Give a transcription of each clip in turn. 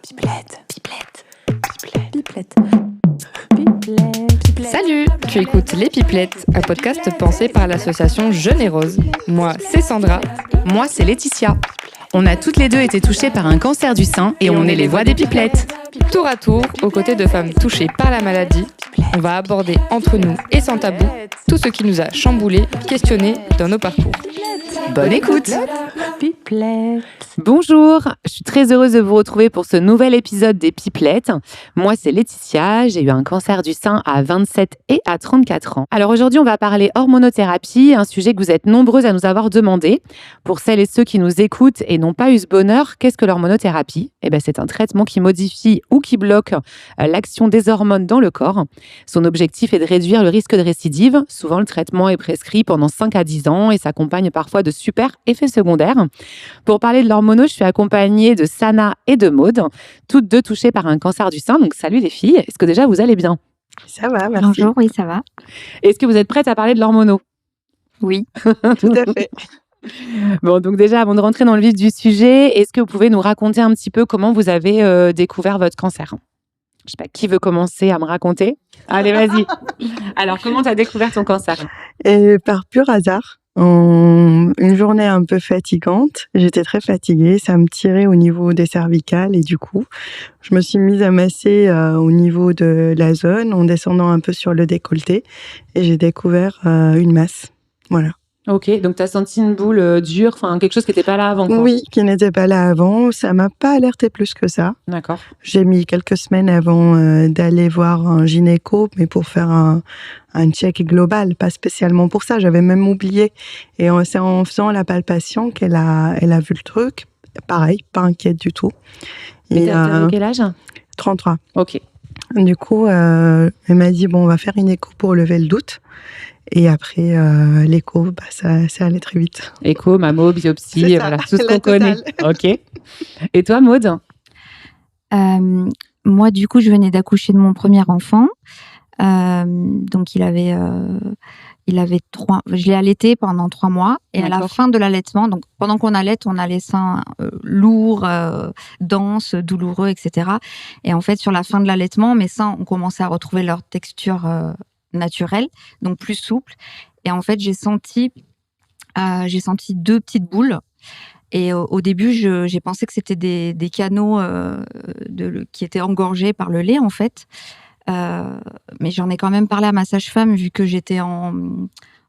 Pipelette. Salut, tu écoutes Les Pipelettes, un podcast pensé par l'association Jeune et Rose. Moi, c'est Sandra. Moi, c'est Laetitia. On a toutes les deux été touchées par un cancer du sein et on est les voix des pipelettes. Tour à tour, aux côtés de femmes touchées par la maladie, on va aborder entre nous et sans tabou tout ce qui nous a chamboulés, questionnés dans nos parcours. Bonne écoute. Pipelette. Bonjour, je suis très heureuse de vous retrouver pour ce nouvel épisode des Pipelettes. Moi, c'est Laetitia, j'ai eu un cancer du sein à 27 et à 34 ans. Alors aujourd'hui, on va parler hormonothérapie, un sujet que vous êtes nombreuses à nous avoir demandé. Pour celles et ceux qui nous écoutent et n'ont pas eu ce bonheur, qu'est-ce que l'hormonothérapie ? C'est un traitement qui modifie ou qui bloque l'action des hormones dans le corps. Son objectif est de réduire le risque de récidive. Souvent, le traitement est prescrit pendant 5 à 10 ans et s'accompagne parfois de super effets secondaires. Pour parler de l'hormono, je suis accompagnée de Sana et de Maude, toutes deux touchées par un cancer du sein. Donc, salut les filles. Est-ce que déjà vous allez bien ? Ça va, merci. Bonjour, oui, ça va. Est-ce que vous êtes prêtes à parler de l'hormono ? Oui. Tout à fait. Bon, donc déjà, avant de rentrer dans le vif du sujet, est-ce que vous pouvez nous raconter un petit peu comment vous avez découvert votre cancer ? Je sais pas, qui veut commencer à me raconter ? Allez, vas-y. Alors, comment tu as découvert ton cancer ? Et par pur hasard, une journée un peu fatigante, j'étais très fatiguée, ça me tirait au niveau des cervicales et du coup, je me suis mise à masser au niveau de la zone en descendant un peu sur le décolleté et j'ai découvert une masse. Voilà. Ok, donc tu as senti une boule dure, enfin quelque chose qui n'était pas là avant, quoi. Oui, qui n'était pas là avant. Ça m'a pas alerté plus que ça. D'accord. J'ai mis quelques semaines avant d'aller voir un gynéco, mais pour faire un check global, pas spécialement pour ça. J'avais même oublié. Et c'est en faisant la palpation qu'elle a vu le truc. Pareil, pas inquiète du tout. Et t'avais quel âge ? 33. Ok. Du coup, elle m'a dit, bon, on va faire une écho pour lever le doute. Et après, l'écho, ça allait très vite. Écho, mammo, biopsie, voilà, tout ce qu'on connaît. Ok. Et toi, Maude ? Moi, du coup, je venais d'accoucher de mon premier enfant. Donc, il avait 3... Je l'ai allaité pendant 3 mois. Et à la fin de l'allaitement, donc pendant qu'on allaite, on a les seins lourds, denses, douloureux, etc. Et en fait, sur la fin de l'allaitement, mes seins ont commencé à retrouver leur texture naturelle, donc plus souple. Et en fait, j'ai senti 2 petites boules. Et au début, j'ai pensé que c'était des canaux qui étaient engorgés par le lait, en fait. Mais j'en ai quand même parlé à ma sage-femme, vu que j'étais en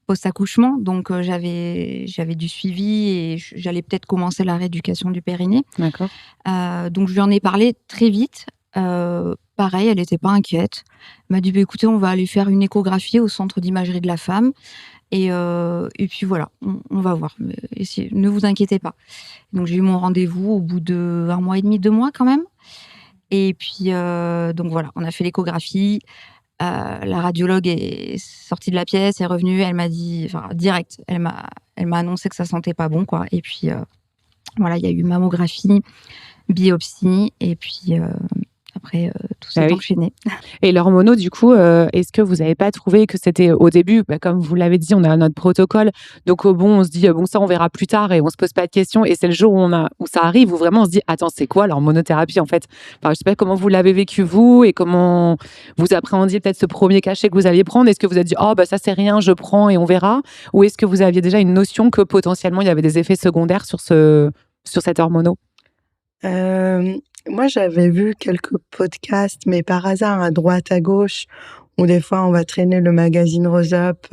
post-accouchement. Donc, j'avais du suivi et j'allais peut-être commencer la rééducation du périnée. D'accord. Donc, je lui en ai parlé très vite. Pareil, elle n'était pas inquiète. Elle m'a dit, écoutez, on va aller faire une échographie au centre d'imagerie de la femme. Et puis voilà, on va voir. Ne vous inquiétez pas. Donc j'ai eu mon rendez-vous au bout de 1 mois et demi, 2 mois quand même. Et puis donc voilà, on a fait l'échographie. La radiologue est sortie de la pièce, est revenue. Elle m'a dit, direct, elle m'a annoncé que ça sentait pas bon, quoi. Et puis voilà, il y a eu mammographie, biopsie, et puis après, tout s'est enchaîné. Et l'hormono, du coup, est-ce que vous n'avez pas trouvé que c'était au début, comme vous l'avez dit, on a notre protocole, donc on se dit, bon, ça, on verra plus tard et on se pose pas de questions. Et c'est le jour où ça arrive, où vraiment on se dit, attends, c'est quoi l'hormonothérapie, en fait ? Je sais pas comment vous l'avez vécu, vous, et comment vous appréhendiez peut-être ce premier cachet que vous alliez prendre. Est-ce que vous avez dit, ça, c'est rien, je prends et on verra ? Ou est-ce que vous aviez déjà une notion que potentiellement, il y avait des effets secondaires sur cette hormono ? Moi, j'avais vu quelques podcasts, mais par hasard, à droite, à gauche, où des fois, on va traîner le magazine Rose Up,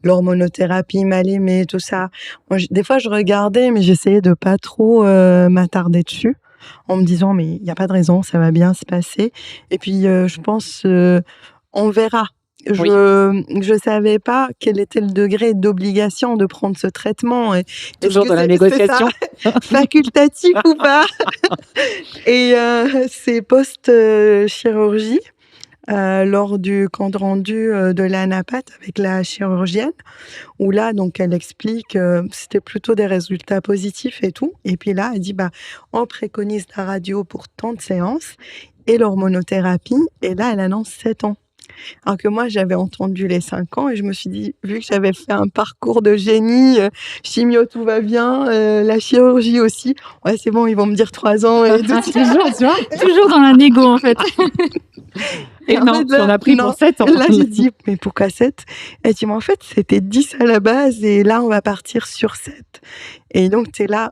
l'hormonothérapie mal aimée, tout ça. Moi, des fois, je regardais, mais j'essayais de pas trop m'attarder dessus, en me disant, mais il n'y a pas de raison, ça va bien se passer. Et puis, je pense, on verra. Je savais pas quel était le degré d'obligation de prendre ce traitement. Toujours dans la négociation. Facultatif ou pas. Et c'est post-chirurgie, lors du compte rendu de la napathe avec la chirurgienne, où là, donc, elle explique c'était plutôt des résultats positifs et tout. Et puis là, elle dit, on préconise la radio pour tant de séances et l'hormonothérapie. Et là, elle annonce 7 ans. Alors que moi, j'avais entendu les 5 ans et je me suis dit, vu que j'avais fait un parcours de génie, chimio, tout va bien, la chirurgie aussi, ouais, c'est bon, ils vont me dire 3 ans et tout. Toujours, tu vois, toujours dans la négo, en fait. Et non, fait, tu en as pris pour 7 ans. Là, j'ai dit, mais pourquoi 7? Elle dit, mais en fait, c'était 10 à la base et là, on va partir sur 7. Et donc, tu es là.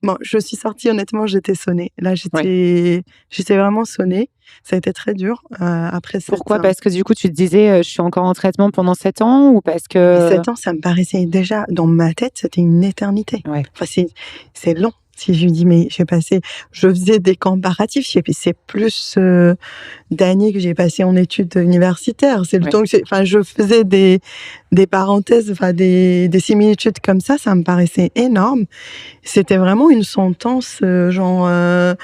Bon, je suis sortie, honnêtement, j'étais sonnée. Là, j'étais vraiment sonnée. Ça a été très dur. Après 7 Pourquoi? ans. Parce que du coup, tu te disais, je suis encore en traitement pendant 7 ans ou parce que... 7 ans, ça me paraissait déjà, dans ma tête, c'était une éternité. Ouais. Enfin, c'est long. Si je lui dis, mais je faisais des comparatifs, c'est plus d'années que j'ai passé en études universitaires. C'est le temps que je faisais des parenthèses, des similitudes comme ça me paraissait énorme. C'était vraiment une sentence, la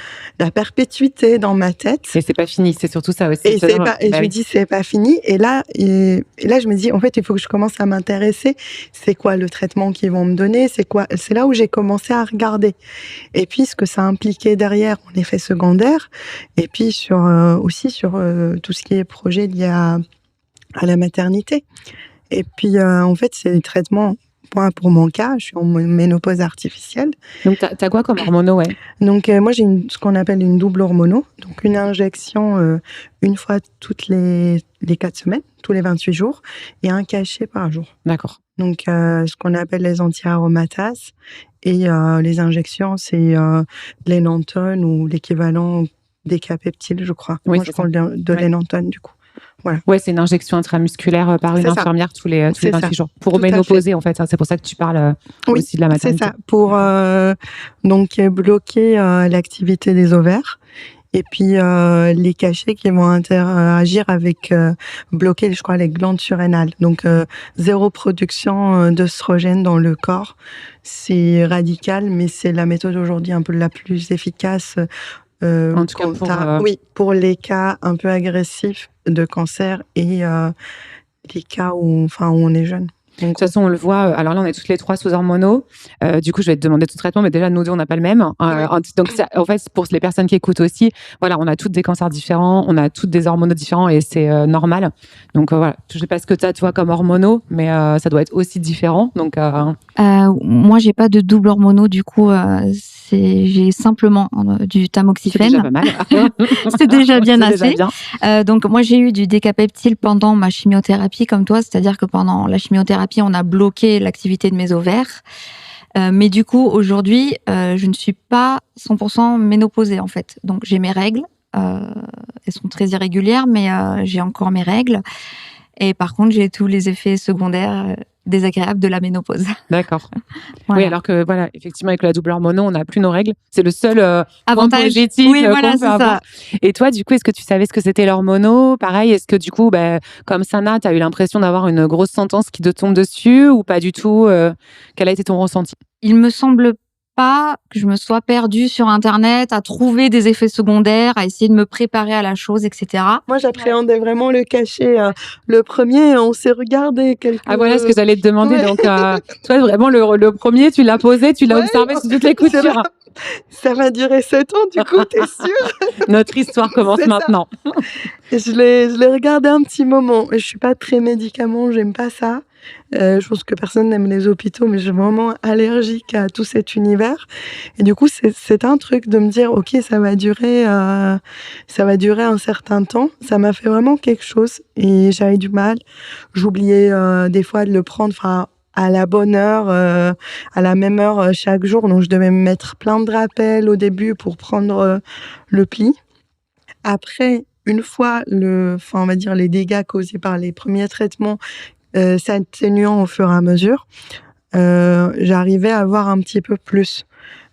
perpétuité dans ma tête. Et c'est pas fini, c'est surtout ça aussi. Et je lui dis, c'est pas fini. Et là, je me dis, en fait, il faut que je commence à m'intéresser. C'est quoi le traitement qu'ils vont me donner? C'est là où j'ai commencé à regarder. Et puis, ce que ça impliquait derrière en effet secondaire. Et puis, aussi sur tout ce qui est projet lié à la maternité. Et puis, en fait, c'est des traitements. Pour mon cas, je suis en ménopause artificielle. Donc, t'as quoi comme hormono, ouais? Donc, moi, j'ai ce qu'on appelle une double hormono. Donc, une injection une fois toutes les 4 semaines, tous les 28 jours, et un cachet par jour. D'accord. Donc, ce qu'on appelle les anti-aromatases. Et les injections, c'est l'Enantone ou l'équivalent des Capeptyl, je crois. Oui, moi, je prends de l'Enantone, du coup. Voilà. Ouais, c'est une injection intramusculaire par une infirmière tous les 28 jours. Pour ménopauser, en fait. C'est pour ça que tu parles aussi de la maternité. C'est ça. Pour donc bloquer l'activité des ovaires. Et puis, les cachets qui vont interagir avec bloquer, je crois, les glandes surrénales. Donc, zéro production d'œstrogène dans le corps. C'est radical, mais c'est la méthode aujourd'hui un peu la plus efficace. En tout cas, pour les cas un peu agressifs de cancer et les cas où on est jeune. De toute façon, on le voit. Alors là, on est toutes les 3 sous hormonaux. Du coup, je vais te demander ton traitement, mais déjà, nous deux, on n'a pas le même. Donc, en fait, pour les personnes qui écoutent aussi, voilà, on a toutes des cancers différents, on a toutes des hormonaux différents et c'est normal. Donc, voilà. Je sais pas ce que tu as, toi, comme hormonaux, mais ça doit être aussi différent. Donc, moi, j'ai pas de double hormonaux. Du coup, j'ai simplement du tamoxifène. C'est déjà pas mal. C'est déjà bien assez. Déjà bien. Donc, moi, j'ai eu du Decapeptyl pendant ma chimiothérapie, comme toi. C'est-à-dire que pendant la chimiothérapie, on a bloqué l'activité de mes ovaires. Mais du coup, aujourd'hui, je ne suis pas 100% ménopausée, en fait. Donc, j'ai mes règles. Elles sont très irrégulières, mais j'ai encore mes règles. Et par contre, j'ai tous les effets secondaires désagréables de la ménopause. D'accord. Voilà. Oui, alors que, voilà, effectivement, avec la double hormono, on n'a plus nos règles. C'est le seul avantage positif qu'on peut avoir. Et toi, du coup, est-ce que tu savais ce que c'était l'hormono? Pareil, est-ce que, du coup, comme Sana, tu as eu l'impression d'avoir une grosse sentence qui te tombe dessus ou pas du tout? Quel a été ton ressenti? Il me semble pas que je me sois perdue sur Internet à trouver des effets secondaires, à essayer de me préparer à la chose, etc. Moi, j'appréhendais vraiment le cachet. Le premier, on s'est regardé quelques... Ah, voilà ce que j'allais te demander. Donc, toi, vraiment, le premier, tu l'as posé, tu l'as observé sous toutes les coutures. Ça va durer 7 ans, du coup, t'es sûre? Notre histoire commence maintenant. Je l'ai regardé un petit moment. Je suis pas très médicament, j'aime pas ça. Je pense que personne n'aime les hôpitaux, mais je suis vraiment allergique à tout cet univers. Et du coup, c'est un truc de me dire, ok, ça va durer un certain temps. Ça m'a fait vraiment quelque chose et j'avais du mal. J'oubliais des fois de le prendre, à la bonne heure, à la même heure chaque jour. Donc, je devais me mettre plein de rappels au début pour prendre le pli. Après, une fois on va dire les dégâts causés par les premiers traitements s'atténuant au fur et à mesure, j'arrivais à voir un petit peu plus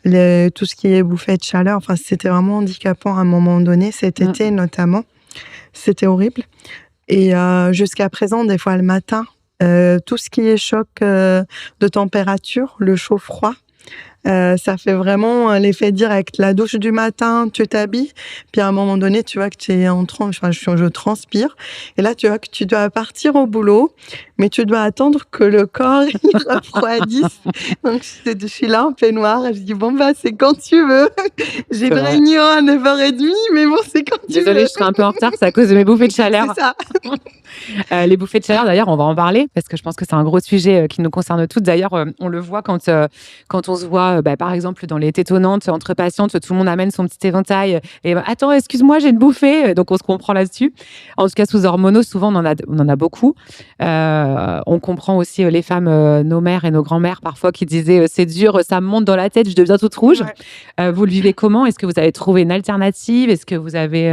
tout ce qui est bouffée de chaleur. Enfin, c'était vraiment handicapant à un moment donné, cet été notamment. C'était horrible. Et jusqu'à présent, des fois le matin, tout ce qui est choc de température, le chaud-froid, Ça fait vraiment l'effet direct. La douche du matin, tu t'habilles, puis à un moment donné, tu vois que tu es je transpire, et là, tu vois que tu dois partir au boulot, mais tu dois attendre que le corps il refroidisse. Donc, je suis là en peignoir, et je dis, bon, c'est quand tu veux. J'ai une réunion à 9h30, mais bon, c'est quand tu veux. Désolée, je serai un peu en retard, c'est à cause de mes bouffées de chaleur. C'est ça. Les bouffées de chaleur, d'ailleurs, on va en parler, parce que je pense que c'est un gros sujet qui nous concerne toutes. D'ailleurs, on le voit quand on se voit, par exemple, dans les tétonnantes entre patientes, tout le monde amène son petit éventail et attends, excuse-moi, j'ai une bouffée. Donc, on se comprend là-dessus. En tout cas, sous hormonaux, souvent, on en a beaucoup. On comprend aussi les femmes, nos mères et nos grand-mères, parfois, qui disaient c'est dur, ça me monte dans la tête, je deviens toute rouge. Ouais. Vous le vivez comment? Est-ce que vous avez trouvé une alternative? Est-ce que vous avez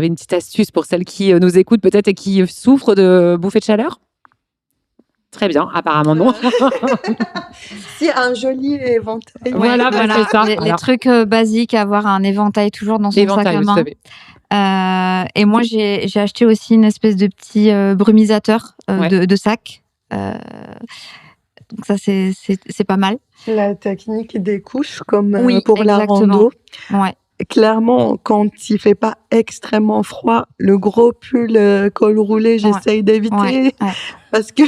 une petite astuce pour celles qui nous écoutent peut-être et qui souffrent de bouffées de chaleur? Très bien, apparemment non. Si, un joli éventail. Voilà. C'est ça. Les trucs basiques, avoir un éventail toujours dans son sac à main. Et moi, j'ai acheté aussi une espèce de petit brumisateur de sac. Donc ça, c'est pas mal. La technique des couches, comme pour la rando. Ouais. Clairement, quand il fait pas extrêmement froid, le gros pull col roulé, j'essaye d'éviter. Parce que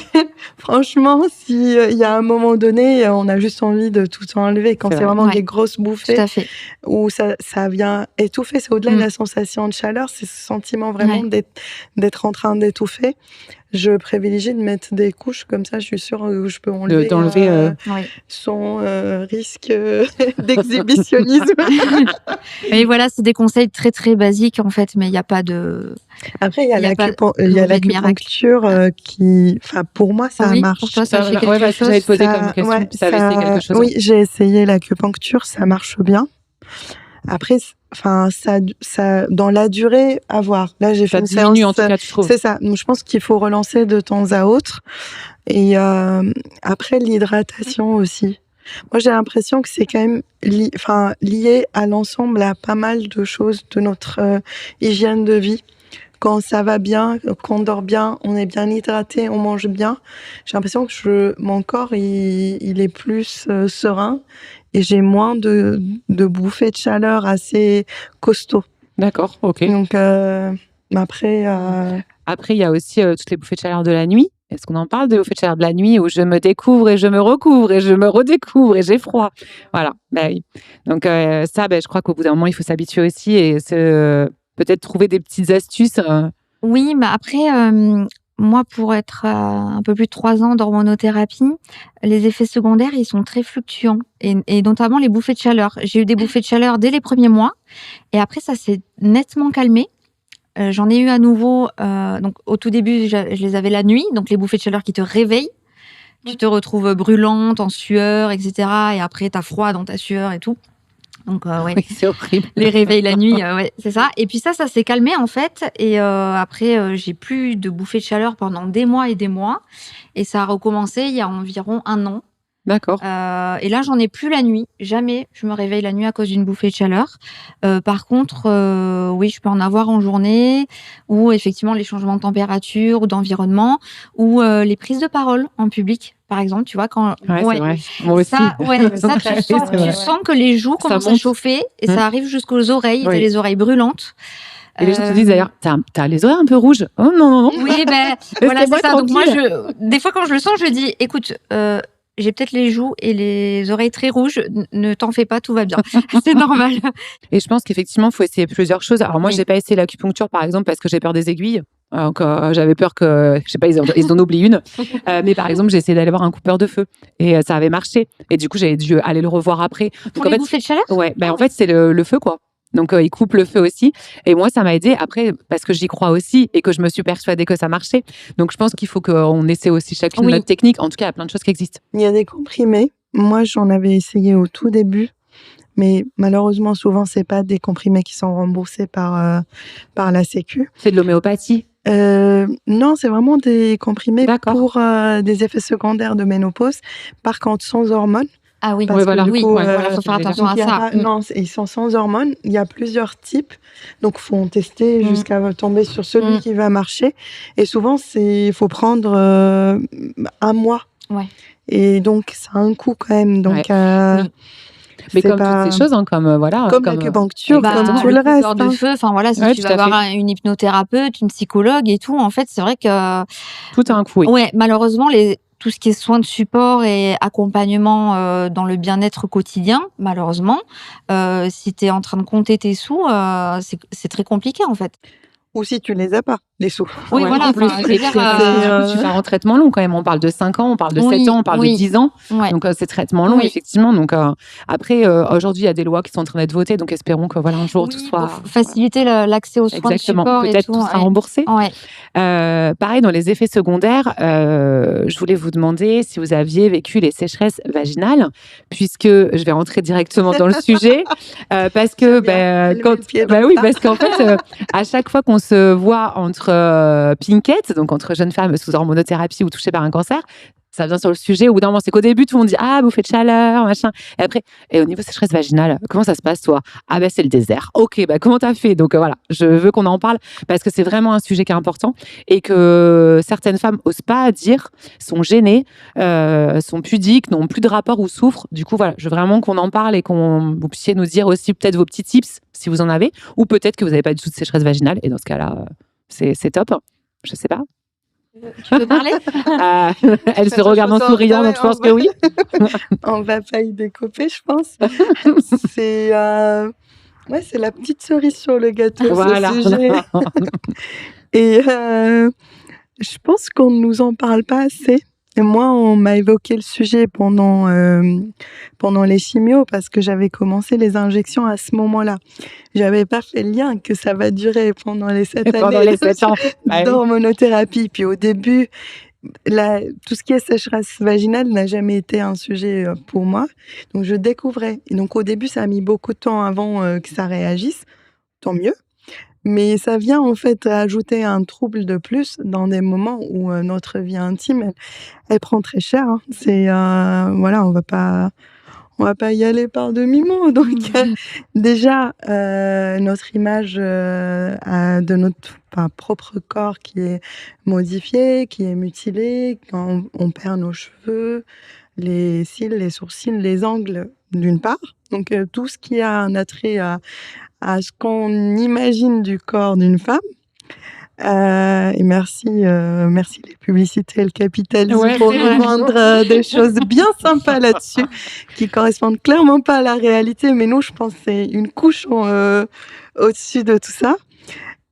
franchement, si il y a un moment donné, on a juste envie de tout enlever. Quand c'est vraiment des grosses bouffées, où ça vient étouffer, c'est au-delà de la sensation de chaleur, c'est ce sentiment vraiment d'être en train d'étouffer. Je privilégie de mettre des couches, comme ça je suis sûre que je peux enlever sans risque d'exhibitionnisme. Et voilà, c'est des conseils très très basiques en fait, mais il n'y a pas de... Après, il y a l'acupuncture qui... Enfin, pour moi, ça marche. Pour toi, ça fait quelque chose. J'allais te poser comme question, ça avait essayé quelque chose. Oui, j'ai essayé l'acupuncture, ça marche bien. Après, ça, dans la durée, à voir. Là, j'ai fait une séance. En tout cas, tu trouves. C'est ça. Donc, je pense qu'il faut relancer de temps à autre. Et après, l'hydratation aussi. Moi, j'ai l'impression que c'est quand même lié à l'ensemble, à pas mal de choses de notre hygiène de vie. Quand ça va bien, qu'on dort bien, on est bien hydraté, on mange bien. J'ai l'impression que mon corps, il est plus serein et j'ai moins de bouffées de chaleur assez costauds. D'accord, ok. Donc, après... Après, il y a aussi toutes les bouffées de chaleur de la nuit. Est-ce qu'on en parle de bouffées de chaleur de la nuit où je me découvre et je me recouvre et je me redécouvre et j'ai froid? Voilà, oui. Donc ça, je crois qu'au bout d'un moment, il faut s'habituer aussi et peut-être trouver des petites astuces. Oui, mais après, moi, pour être un peu plus de 3 ans d'hormonothérapie, les effets secondaires, ils sont très fluctuants et notamment les bouffées de chaleur. J'ai eu des bouffées de chaleur dès les premiers mois et après, ça s'est nettement calmé. J'en ai eu à nouveau, donc au tout début, je les avais la nuit, donc les bouffées de chaleur qui te réveillent. Tu te retrouves brûlante, en sueur, etc. Et après, t'as froid dans ta sueur et tout. Donc, oui, c'est horrible. Les réveils la nuit, c'est ça. Et puis ça s'est calmé en fait. Et après, j'ai plus de bouffées de chaleur pendant des mois et des mois. Et ça a recommencé il y a environ 1 an. D'accord. Et là, j'en ai plus la nuit. Jamais je me réveille la nuit à cause d'une bouffée de chaleur. Par contre, oui, je peux en avoir en journée, ou effectivement les changements de température ou d'environnement, ou les prises de parole en public. Par exemple, tu vois, quand... c'est vrai. Moi aussi. Ça, tu sens que les joues commencent à chauffer et ça arrive jusqu'aux oreilles. T'as les oreilles brûlantes. Et les gens te disent d'ailleurs, t'as les oreilles un peu rouges. Oh non. Oui, voilà, c'est ça. Donc moi, des fois, quand je le sens, je dis, écoute, j'ai peut-être les joues et les oreilles très rouges. Ne t'en fais pas, tout va bien. C'est normal. Et je pense qu'effectivement, il faut essayer plusieurs choses. Alors moi, j'ai pas essayé l'acupuncture, par exemple, parce que j'ai peur des aiguilles. Donc, j'avais peur que, je sais pas, ils en oublient une. Mais par exemple, j'ai essayé d'aller voir un coupeur de feu et ça avait marché. Et du coup, j'ai dû aller le revoir après. Pour les bouffées de chaleur ? Ouais, en fait, c'est le feu, quoi. Donc, il coupe le feu aussi. Et moi, ça m'a aidé après parce que j'y crois aussi et que je me suis persuadée que ça marchait. Donc, je pense qu'il faut qu'on essaie aussi chacune notre technique. En tout cas, il y a plein de choses qui existent. Il y a des comprimés. Moi, j'en avais essayé au tout début. Mais malheureusement, souvent, c'est pas des comprimés qui sont remboursés par la Sécu. C'est de l'homéopathie? Non, c'est vraiment des comprimés pour des effets secondaires de ménopause. Par contre, sans hormones. Ah oui, Parce Ouais, que voilà. du oui, coup, voilà, faut faire attention donc à il y a ça. pas, non, ils sont sans hormones. Il y a plusieurs types, donc faut tester jusqu'à tomber sur celui qui va marcher. Et souvent, faut prendre un mois. Ouais. Et donc, ça a un coût quand même. Donc, Oui. Mais c'est comme pas toutes ces choses, hein, comme voilà, comme l'acupuncture, exactement. comme tout le le reste. coupeur de feu, enfin voilà, si Ouais, tu tout vas à avoir fait. une hypnothérapeute, une psychologue et tout, en fait, c'est vrai que Tout a un coût, oui. ouais, malheureusement, tout ce qui est soins de support et accompagnement dans le bien-être quotidien, malheureusement, si tu es en train de compter tes sous, c'est très compliqué en fait. Ou si tu les as pas, les sous. Oui, Ouais, voilà. en plus. Enfin, je veux Et dire, puis, après, tu pars en traitement long quand même. On parle de 5 ans, on parle de 7 ans, on parle de 10 ans. Ouais. Donc, c'est traitement long, Oui. effectivement. Donc, après, aujourd'hui, il y a des lois qui sont en train d'être votées. Donc, espérons que voilà, un jour, tout soit. Pour faciliter l'accès aux soins de Exactement. support et Peut-être tout. tout sera remboursé. Ouais. Pareil, dans les effets secondaires, je voulais vous demander si vous aviez vécu les sécheresses vaginales, puisque je vais rentrer directement dans le sujet, parce que parce qu'en fait, à chaque fois qu'on se voit entre Pinkette, donc entre jeunes femmes sous hormonothérapie ou touchées par un cancer, ça vient sur le sujet. Au bout d'un moment, c'est qu'au début, tout le monde dit ah, bouffée de chaleur, machin. Et après, et au niveau sécheresse vaginale, comment ça se passe, toi? Ah, ben, c'est le désert. Ok, bah, comment t'as fait? Donc, voilà, je veux qu'on en parle parce que c'est vraiment un sujet qui est important et que certaines femmes osent pas dire, sont gênées, sont pudiques, n'ont plus de rapport ou souffrent. Du coup, voilà, je veux vraiment qu'on en parle et vous puissiez nous dire aussi peut-être vos petits tips si vous en avez, ou peut-être que vous n'avez pas du tout de sécheresse vaginale. Et dans ce cas-là, c'est top. Je sais pas. Tu peux parler? Elle se regarde en souriant, donc je pense que oui. On va pas y découper, je pense. C'est c'est la petite cerise sur le gâteau, Voilà. ce sujet. Et je pense qu'on ne nous en parle pas assez. Et moi, on m'a évoqué le sujet pendant les chimios parce que j'avais commencé les injections à ce moment-là. J'avais pas fait le lien que ça va durer pendant les 7 ans d'hormonothérapie. Puis au début, tout ce qui est sécheresse vaginale n'a jamais été un sujet pour moi. Donc je découvrais. Et donc au début, ça a mis beaucoup de temps avant que ça réagisse. Tant mieux. Mais ça vient en fait ajouter un trouble de plus dans des moments où notre vie intime, elle prend très cher. Hein. C'est voilà, on va pas y aller par demi-mot. Donc déjà notre image de notre propre corps qui est modifié, qui est mutilé, quand on perd nos cheveux, les cils, les sourcils, les angles d'une part. Donc tout ce qui a un attrait à ce qu'on imagine du corps d'une femme. Et merci les publicités et le capitalisme pour nous vendre des choses bien sympas là-dessus, qui correspondent clairement pas à la réalité, mais nous, je pense que c'est une couche au-dessus de tout ça.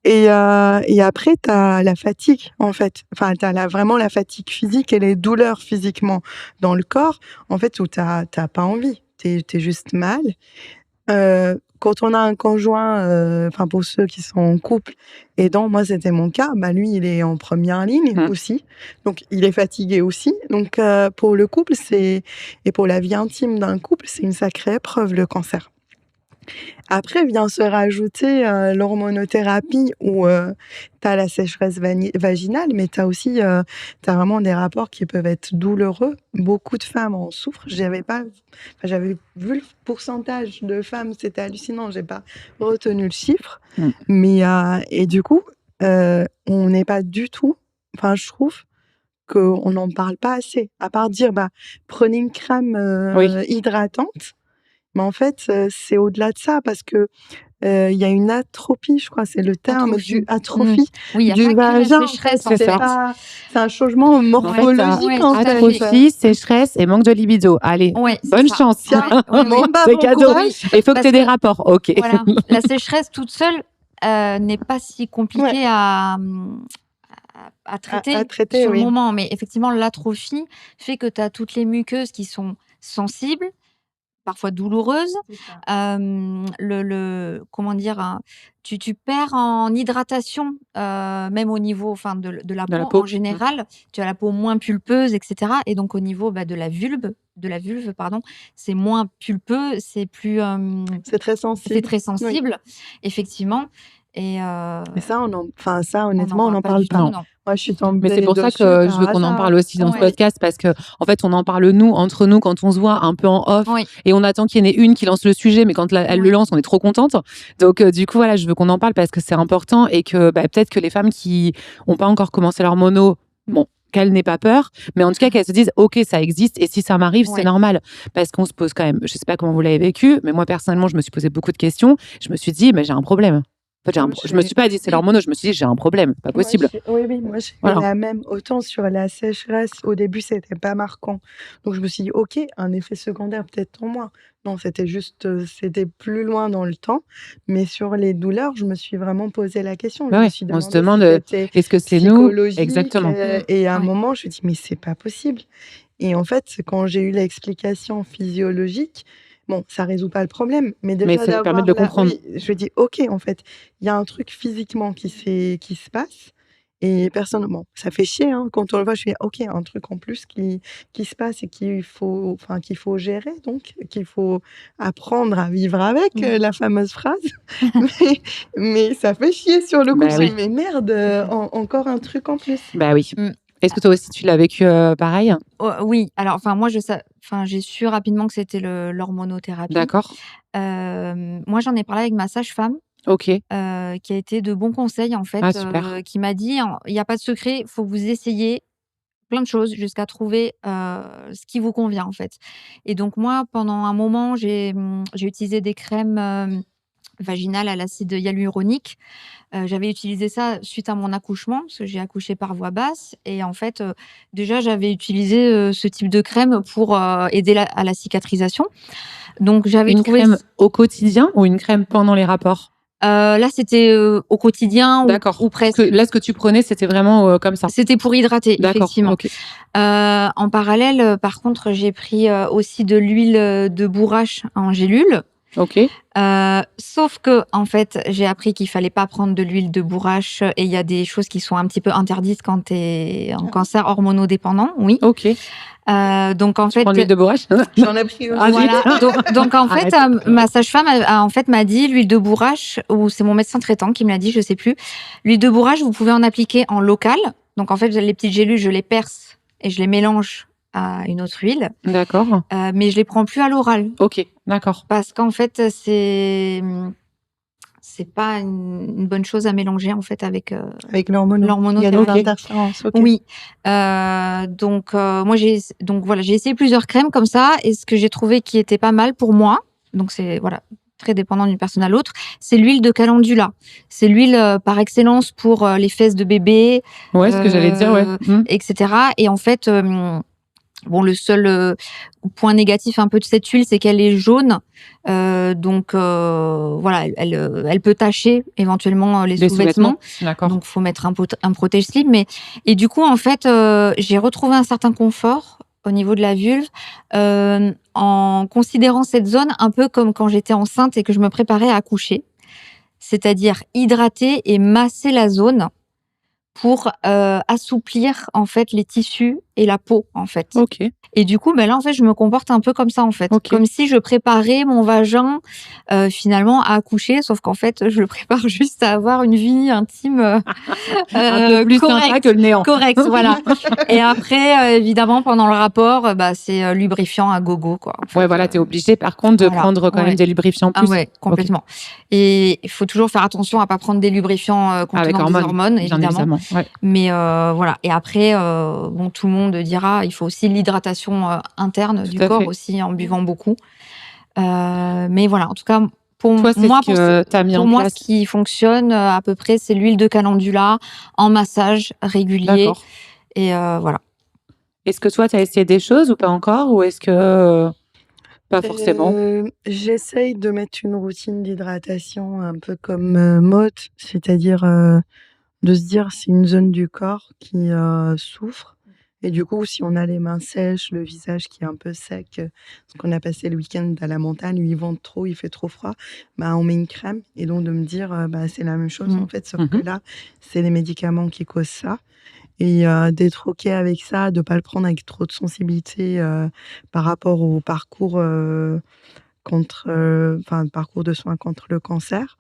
Et après, tu as la fatigue, en fait. Enfin, tu as vraiment la fatigue physique et les douleurs physiquement dans le corps, en fait, où tu n'as pas envie. Tu es juste mal. Quand on a un conjoint, pour ceux qui sont en couple aidant, moi c'était mon cas, lui il est en première ligne aussi, donc il est fatigué aussi. Donc pour le couple et pour la vie intime d'un couple, c'est une sacrée épreuve le cancer. Après vient se rajouter l'hormonothérapie où tu as la sécheresse vaginale, mais tu as aussi t'as vraiment des rapports qui peuvent être douloureux. Beaucoup de femmes en souffrent. J'avais vu le pourcentage de femmes, c'était hallucinant. J'ai pas retenu le chiffre, mais et du coup, on n'est pas du tout. Enfin, je trouve qu'on n'en parle pas assez. À part dire, prenez une crème hydratante. Mais en fait, c'est au-delà de ça parce que il y a une atrophie, je crois, c'est le terme atrophie du vagin. C'est un changement morphologique en fait. Atrophie, sécheresse et manque de libido. Allez, bonne chance. C'est cadeau. Il faut que tu aies des rapports. Ok. Voilà. La sécheresse toute seule n'est pas si compliquée à traiter sur le moment, mais effectivement l'atrophie fait que tu as toutes les muqueuses qui sont sensibles, parfois douloureuse. Comment dire, tu perds en hydratation, même au niveau de la peau en général. Tu as la peau moins pulpeuse, etc. Et donc au niveau de la vulve, c'est moins pulpeux, c'est plus. C'est très sensible. C'est très sensible, effectivement. Et Mais ça, honnêtement, on n'en pas parle du pas. tout, Non. non. Moi, je suis tombée Mais c'est pour ça dessus que je par veux qu'on en hasard. parle aussi dans ce Ouais. podcast parce que, en fait, on en parle nous, entre nous, quand on se voit un peu en off Oui. et on attend qu'il y en ait une qui lance le sujet, mais quand elle le Oui. lance, on est trop contente. Donc, du coup, voilà, je veux qu'on en parle parce que c'est important et que peut-être que les femmes qui n'ont pas encore commencé leur mono, bon, qu'elles n'aient pas peur, mais en tout cas qu'elles se disent, OK, ça existe et si ça m'arrive, c'est Ouais. normal. Parce qu'on se pose quand même, je sais pas comment vous l'avez vécu, mais moi, personnellement, je me suis posé beaucoup de questions. Je me suis dit, mais j'ai un problème. En fait, Moi, je me suis pas dit, c'est leur mono, je me suis dit, j'ai un problème, pas possible. Moi, j'ai Voilà. la même. Autant sur la sécheresse, au début, c'était pas marquant. Donc, je me suis dit, OK, un effet secondaire, peut-être en moins. Non, c'était juste, c'était plus loin dans le temps. Mais sur les douleurs, je me suis vraiment posé la question. Je Bah me ouais, suis on se demandé demande, si c'était est-ce que c'est nous? psychologique. Exactement. Et à un Ouais. moment, je me dis, mais c'est pas possible. Et en fait, quand j'ai eu l'explication physiologique, bon, ça résout pas le problème, mais Mais déjà ça permet de le comprendre. oui, je dis: «OK, en fait, il y a un truc physiquement qui se passe et personne» bon, ça fait chier, hein, quand on le voit, je fais: «OK, un truc en plus qui se passe et qu'il faut gérer donc, qu'il faut apprendre à vivre avec», la fameuse phrase. Mais ça fait chier sur le coup. Bah Je oui. dis: «Mais merde, encore un truc en plus». Bah oui. Mmh. Est-ce que toi aussi tu l'as vécu pareil? Oui, alors moi j'ai su rapidement que c'était l'hormonothérapie. D'accord. Moi j'en ai parlé avec ma sage-femme, OK. qui a été de bons conseils en fait, Ah super. qui m'a dit: «Il y a pas de secret, faut que vous essayiez plein de choses jusqu'à trouver, ce qui vous convient en fait». Et donc moi pendant un moment j'ai utilisé des crèmes, vaginales à l'acide hyaluronique. J'avais utilisé ça suite à mon accouchement, parce que j'ai accouché par voie basse et en fait, déjà j'avais utilisé, ce type de crème pour, aider à la cicatrisation. Donc j'avais Une trouvé crème au quotidien ou une crème pendant les rapports? là c'était, au quotidien D'accord. ou Parce presque. que là, ce que tu prenais, c'était vraiment comme ça? C'était pour hydrater, D'accord, effectivement. OK. En parallèle, par contre, j'ai pris, aussi de l'huile, de bourrache en gélule. OK. Sauf que en fait, j'ai appris qu'il fallait pas prendre de l'huile de bourrache et il y a des choses qui sont un petit peu interdites quand tu es en cancer hormonodépendant, oui. OK. Donc en Tu fait prends de l'huile de bourrache? J'en ai pris aussi. Ah, zut. voilà, donc en fait, Arrête. ma sage-femme en fait m'a dit l'huile de bourrache ou c'est mon médecin traitant qui me l'a dit, je sais plus. L'huile de bourrache, vous pouvez en appliquer en local. Donc en fait, les petites gélules, je les perce et je les mélange à une autre huile, D'accord. mais je les prends plus à l'oral OK, d'accord. parce qu'en fait, c'est pas une bonne chose à mélanger en fait avec, Avec l'hormono. Il y a des l'hormonothérapie. interférences, OK. Oui, donc moi j'ai essayé plusieurs crèmes comme ça et ce que j'ai trouvé qui était pas mal pour moi, donc c'est voilà, très dépendant d'une personne à l'autre, c'est l'huile de calendula. C'est l'huile, par excellence pour, les fesses de bébé, Ouais, ce que j'allais dire, ouais. etc. Et en fait, bon, le seul point négatif un peu de cette huile, c'est qu'elle est jaune. Donc voilà, elle peut tacher éventuellement les Des sous-vêtements. D'accord. Donc faut mettre un protège-slip. Et du coup, en fait, j'ai retrouvé un certain confort au niveau de la vulve, en considérant cette zone un peu comme quand j'étais enceinte et que je me préparais à accoucher. C'est-à-dire hydrater et masser la zone pour assouplir en fait les tissus et la peau en fait. OK. Et du coup, là en fait, je me comporte un peu comme ça en fait, OK. comme si je préparais mon vagin finalement à accoucher, sauf qu'en fait, je le prépare juste à avoir une vie intime Un peu plus sympa que le néant. correcte, voilà. Et après, évidemment, pendant le rapport, c'est lubrifiant à gogo quoi. En fait. Ouais, voilà, t'es obligé par contre de Voilà. prendre quand même des lubrifiants Ah plus. ouais, complètement. Et il faut toujours faire attention à pas prendre des lubrifiants contenant des hormones, bien évidemment. Ouais. Mais voilà. Et après, bon, tout le monde dira, il faut aussi l'hydratation interne du à corps fait. aussi en buvant beaucoup. Mais voilà, en tout cas, pour Toi, c'est moi, ce que t'as mis pour en moi, place. ce qui fonctionne à peu près, c'est l'huile de calendula en massage régulier. D'accord. Et voilà. Est-ce que toi, tu as essayé des choses ou pas encore? Ou est-ce que pas forcément? J'essaye de mettre une routine d'hydratation un peu comme Maud, c'est-à-dire de se dire c'est une zone du corps qui souffre. Et du coup, si on a les mains sèches, le visage qui est un peu sec, parce qu'on a passé le week-end à la montagne où il vente trop, il fait trop froid, on met une crème. Et donc de me dire, c'est la même chose en fait, sauf que là, c'est les médicaments qui causent ça. Et d'être OK avec ça, de pas le prendre avec trop de sensibilité par rapport au parcours parcours de soins contre le cancer.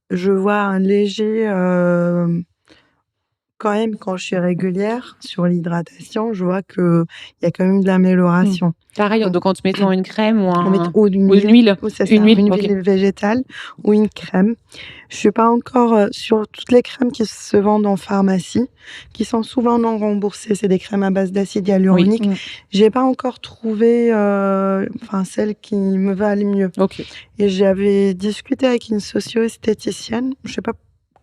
je vois un léger... quand même, quand je suis régulière sur l'hydratation, je vois qu'il y a quand même de l'amélioration. Pareil, donc en te mettant une crème ou une huile. C'est ça, Une huile, une ok. huile végétale ou une crème. Je suis pas encore sur toutes les crèmes qui se vendent en pharmacie, qui sont souvent non remboursées. C'est des crèmes à base d'acide hyaluronique. Oui. J'ai pas encore trouvé celle qui me va le mieux. Ok. Et j'avais discuté avec une socio-esthéticienne. Je sais pas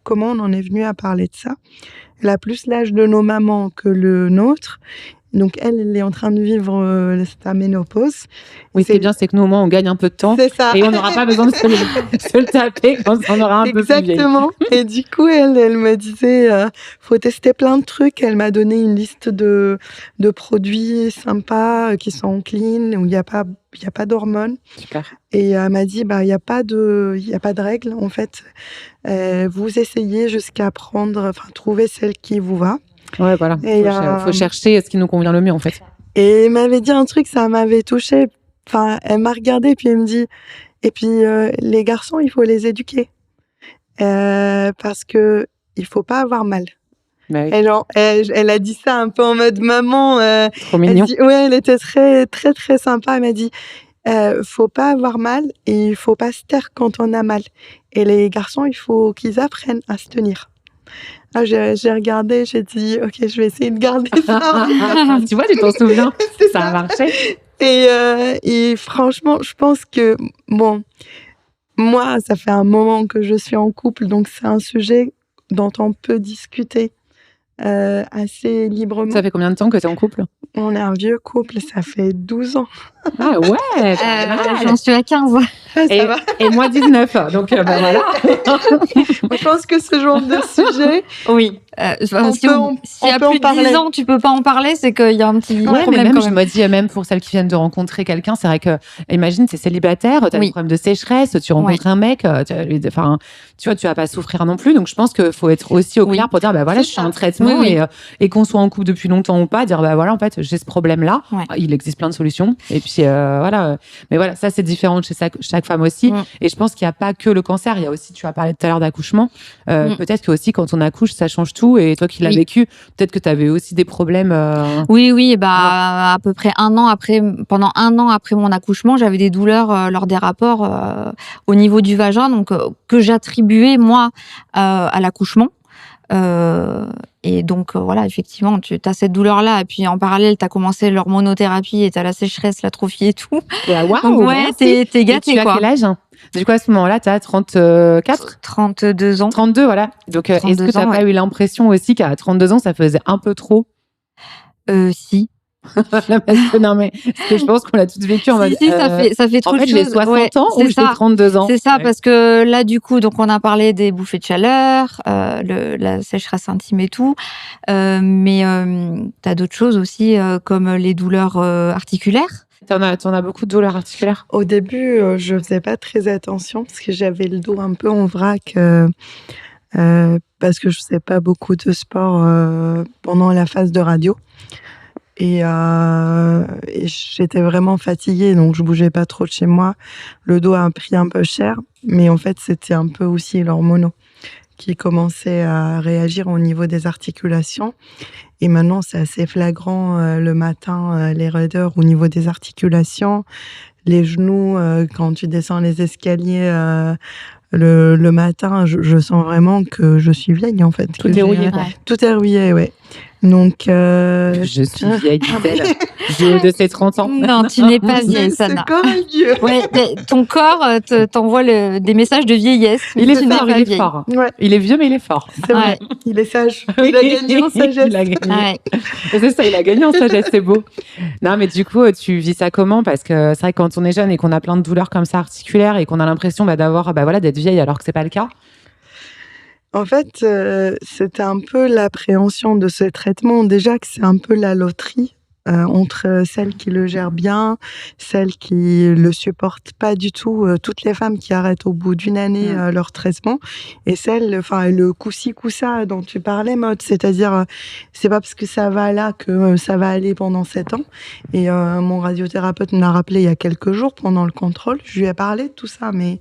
comment on en est venu à parler de ça. Elle a plus l'âge de nos mamans que le nôtre. Donc, elle est en train de vivre sa ménopause. Oui, ce qui est bien, c'est que nous, au moins, on gagne un peu de temps. C'est ça. Et on n'aura pas besoin de se le taper quand on aura un peu plus vieille. Exactement. Et du coup, elle me disait, faut tester plein de trucs. Elle m'a donné une liste de produits sympas qui sont clean, où il n'y a pas d'hormones. Super. Et elle m'a dit, il n'y a pas de règles, en fait. Vous essayez jusqu'à trouver celle qui vous va. Ouais, voilà. Faut chercher ce qui nous convient le mieux, en fait. Et elle m'avait dit un truc, ça m'avait touchée. Enfin, elle m'a regardée, puis elle me dit, et puis les garçons, il faut les éduquer. Parce que il faut pas avoir mal. Bah oui. Elle a dit ça un peu en mode maman. Trop mignon. Elle était très, très, très sympa. Elle m'a dit, faut pas avoir mal et il faut pas se taire quand on a mal. Et les garçons, il faut qu'ils apprennent à se tenir. Ah, j'ai regardé, j'ai dit, ok, je vais essayer de garder ça. Tu vois, tu t'en souviens. C'est ça a marché. Et franchement, je pense que, bon, moi, ça fait un moment que je suis en couple, donc c'est un sujet dont on peut discuter assez librement. Ça fait combien de temps que tu es en couple? On est un vieux couple, ça fait 12 ans. Ah ouais, j'en suis à 15. Et moi 19, donc voilà. Je pense que ce genre de sujet... Oui. Si il y a plus de 10 ans, tu peux pas en parler, c'est qu'il y a un petit problème mais même, quand même. Je me dis, même pour celles qui viennent de rencontrer quelqu'un, c'est vrai que, imagine, t'es célibataire, t'as des problèmes de sécheresse, tu rencontres un mec, tu vois, tu vas pas souffrir non plus. Donc, je pense qu'il faut être aussi au clair pour dire, je suis en traitement et qu'on soit en couple depuis longtemps ou pas, dire, en fait, j'ai ce problème-là. Il existe plein de solutions. Et puis, voilà. Mais voilà, ça, c'est différent chez chaque femme aussi. Et je pense qu'il n'y a pas que le cancer. Il y a aussi, tu as parlé tout à l'heure d'accouchement. Peut-être que aussi, quand on accouche, ça change tout. Et toi qui l'as vécu, peut-être que tu avais aussi des problèmes. Oui, à peu près pendant un an après mon accouchement, j'avais des douleurs lors des rapports au niveau du vagin, donc que j'attribuais moi à l'accouchement. Et donc voilà, effectivement, tu as cette douleur-là, et puis en parallèle, tu as commencé l'hormonothérapie et tu as la sécheresse, l'atrophie et tout. Waouh, donc t'es gâtée, tu as quel âge? Du coup, à ce moment-là, tu as 34 32 ans. 32, voilà. Donc, est-ce que tu n'as pas eu l'impression aussi qu'à 32 ans, ça faisait un peu trop? Si. Non, mais parce que je pense qu'on l'a toutes vécu en mode. Ça fait trop de choses. J'ai 60 ans ou j'ai 32 ans. C'est ça, parce que là, du coup, donc on a parlé des bouffées de chaleur, la sécheresse intime et tout, mais t'as d'autres choses aussi, comme les douleurs articulaires. T'en as beaucoup de douleurs articulaires? Au début, je faisais pas très attention parce que j'avais le dos un peu en vrac. Parce que je faisais pas beaucoup de sport pendant la phase de radio. Et j'étais vraiment fatiguée, donc je bougeais pas trop de chez moi. Le dos a pris un peu cher, mais en fait, c'était un peu aussi l'hormono qui commençait à réagir au niveau des articulations. Et maintenant, c'est assez flagrant le matin, les raideurs au niveau des articulations, les genoux, quand tu descends les escaliers le matin, je sens vraiment que je suis vieille, en fait. Tout est rouillé, quoi. Tout est rouillé, ouais. Donc, je suis vieille, dit-elle, de ses 30 ans. Non, tu n'es pas vieille, Sana. C'est comme vieux. Ouais, ton corps t'envoie des messages de vieillesse. Il est fort, il est fort. Ouais. Il est vieux, mais il est fort. C'est vrai. Il est sage. Il a gagné en sagesse. Il a gagné. C'est ça, il a gagné en sagesse, c'est beau. Non, mais du coup, tu vis ça comment? Parce que c'est vrai que quand on est jeune et qu'on a plein de douleurs comme ça articulaires et qu'on a l'impression d'être vieille alors que c'est pas le cas. En fait, c'était un peu l'appréhension de ce traitement. Déjà que c'est un peu la loterie entre celles qui le gèrent bien, celles qui le supportent pas du tout, toutes les femmes qui arrêtent au bout d'une année leur traitement, et le coup-ci, coup-ça dont tu parlais, Maud, c'est-à-dire c'est pas parce que ça va là que ça va aller pendant 7 ans. Et mon radiothérapeute me l'a rappelé il y a quelques jours pendant le contrôle. Je lui ai parlé de tout ça, mais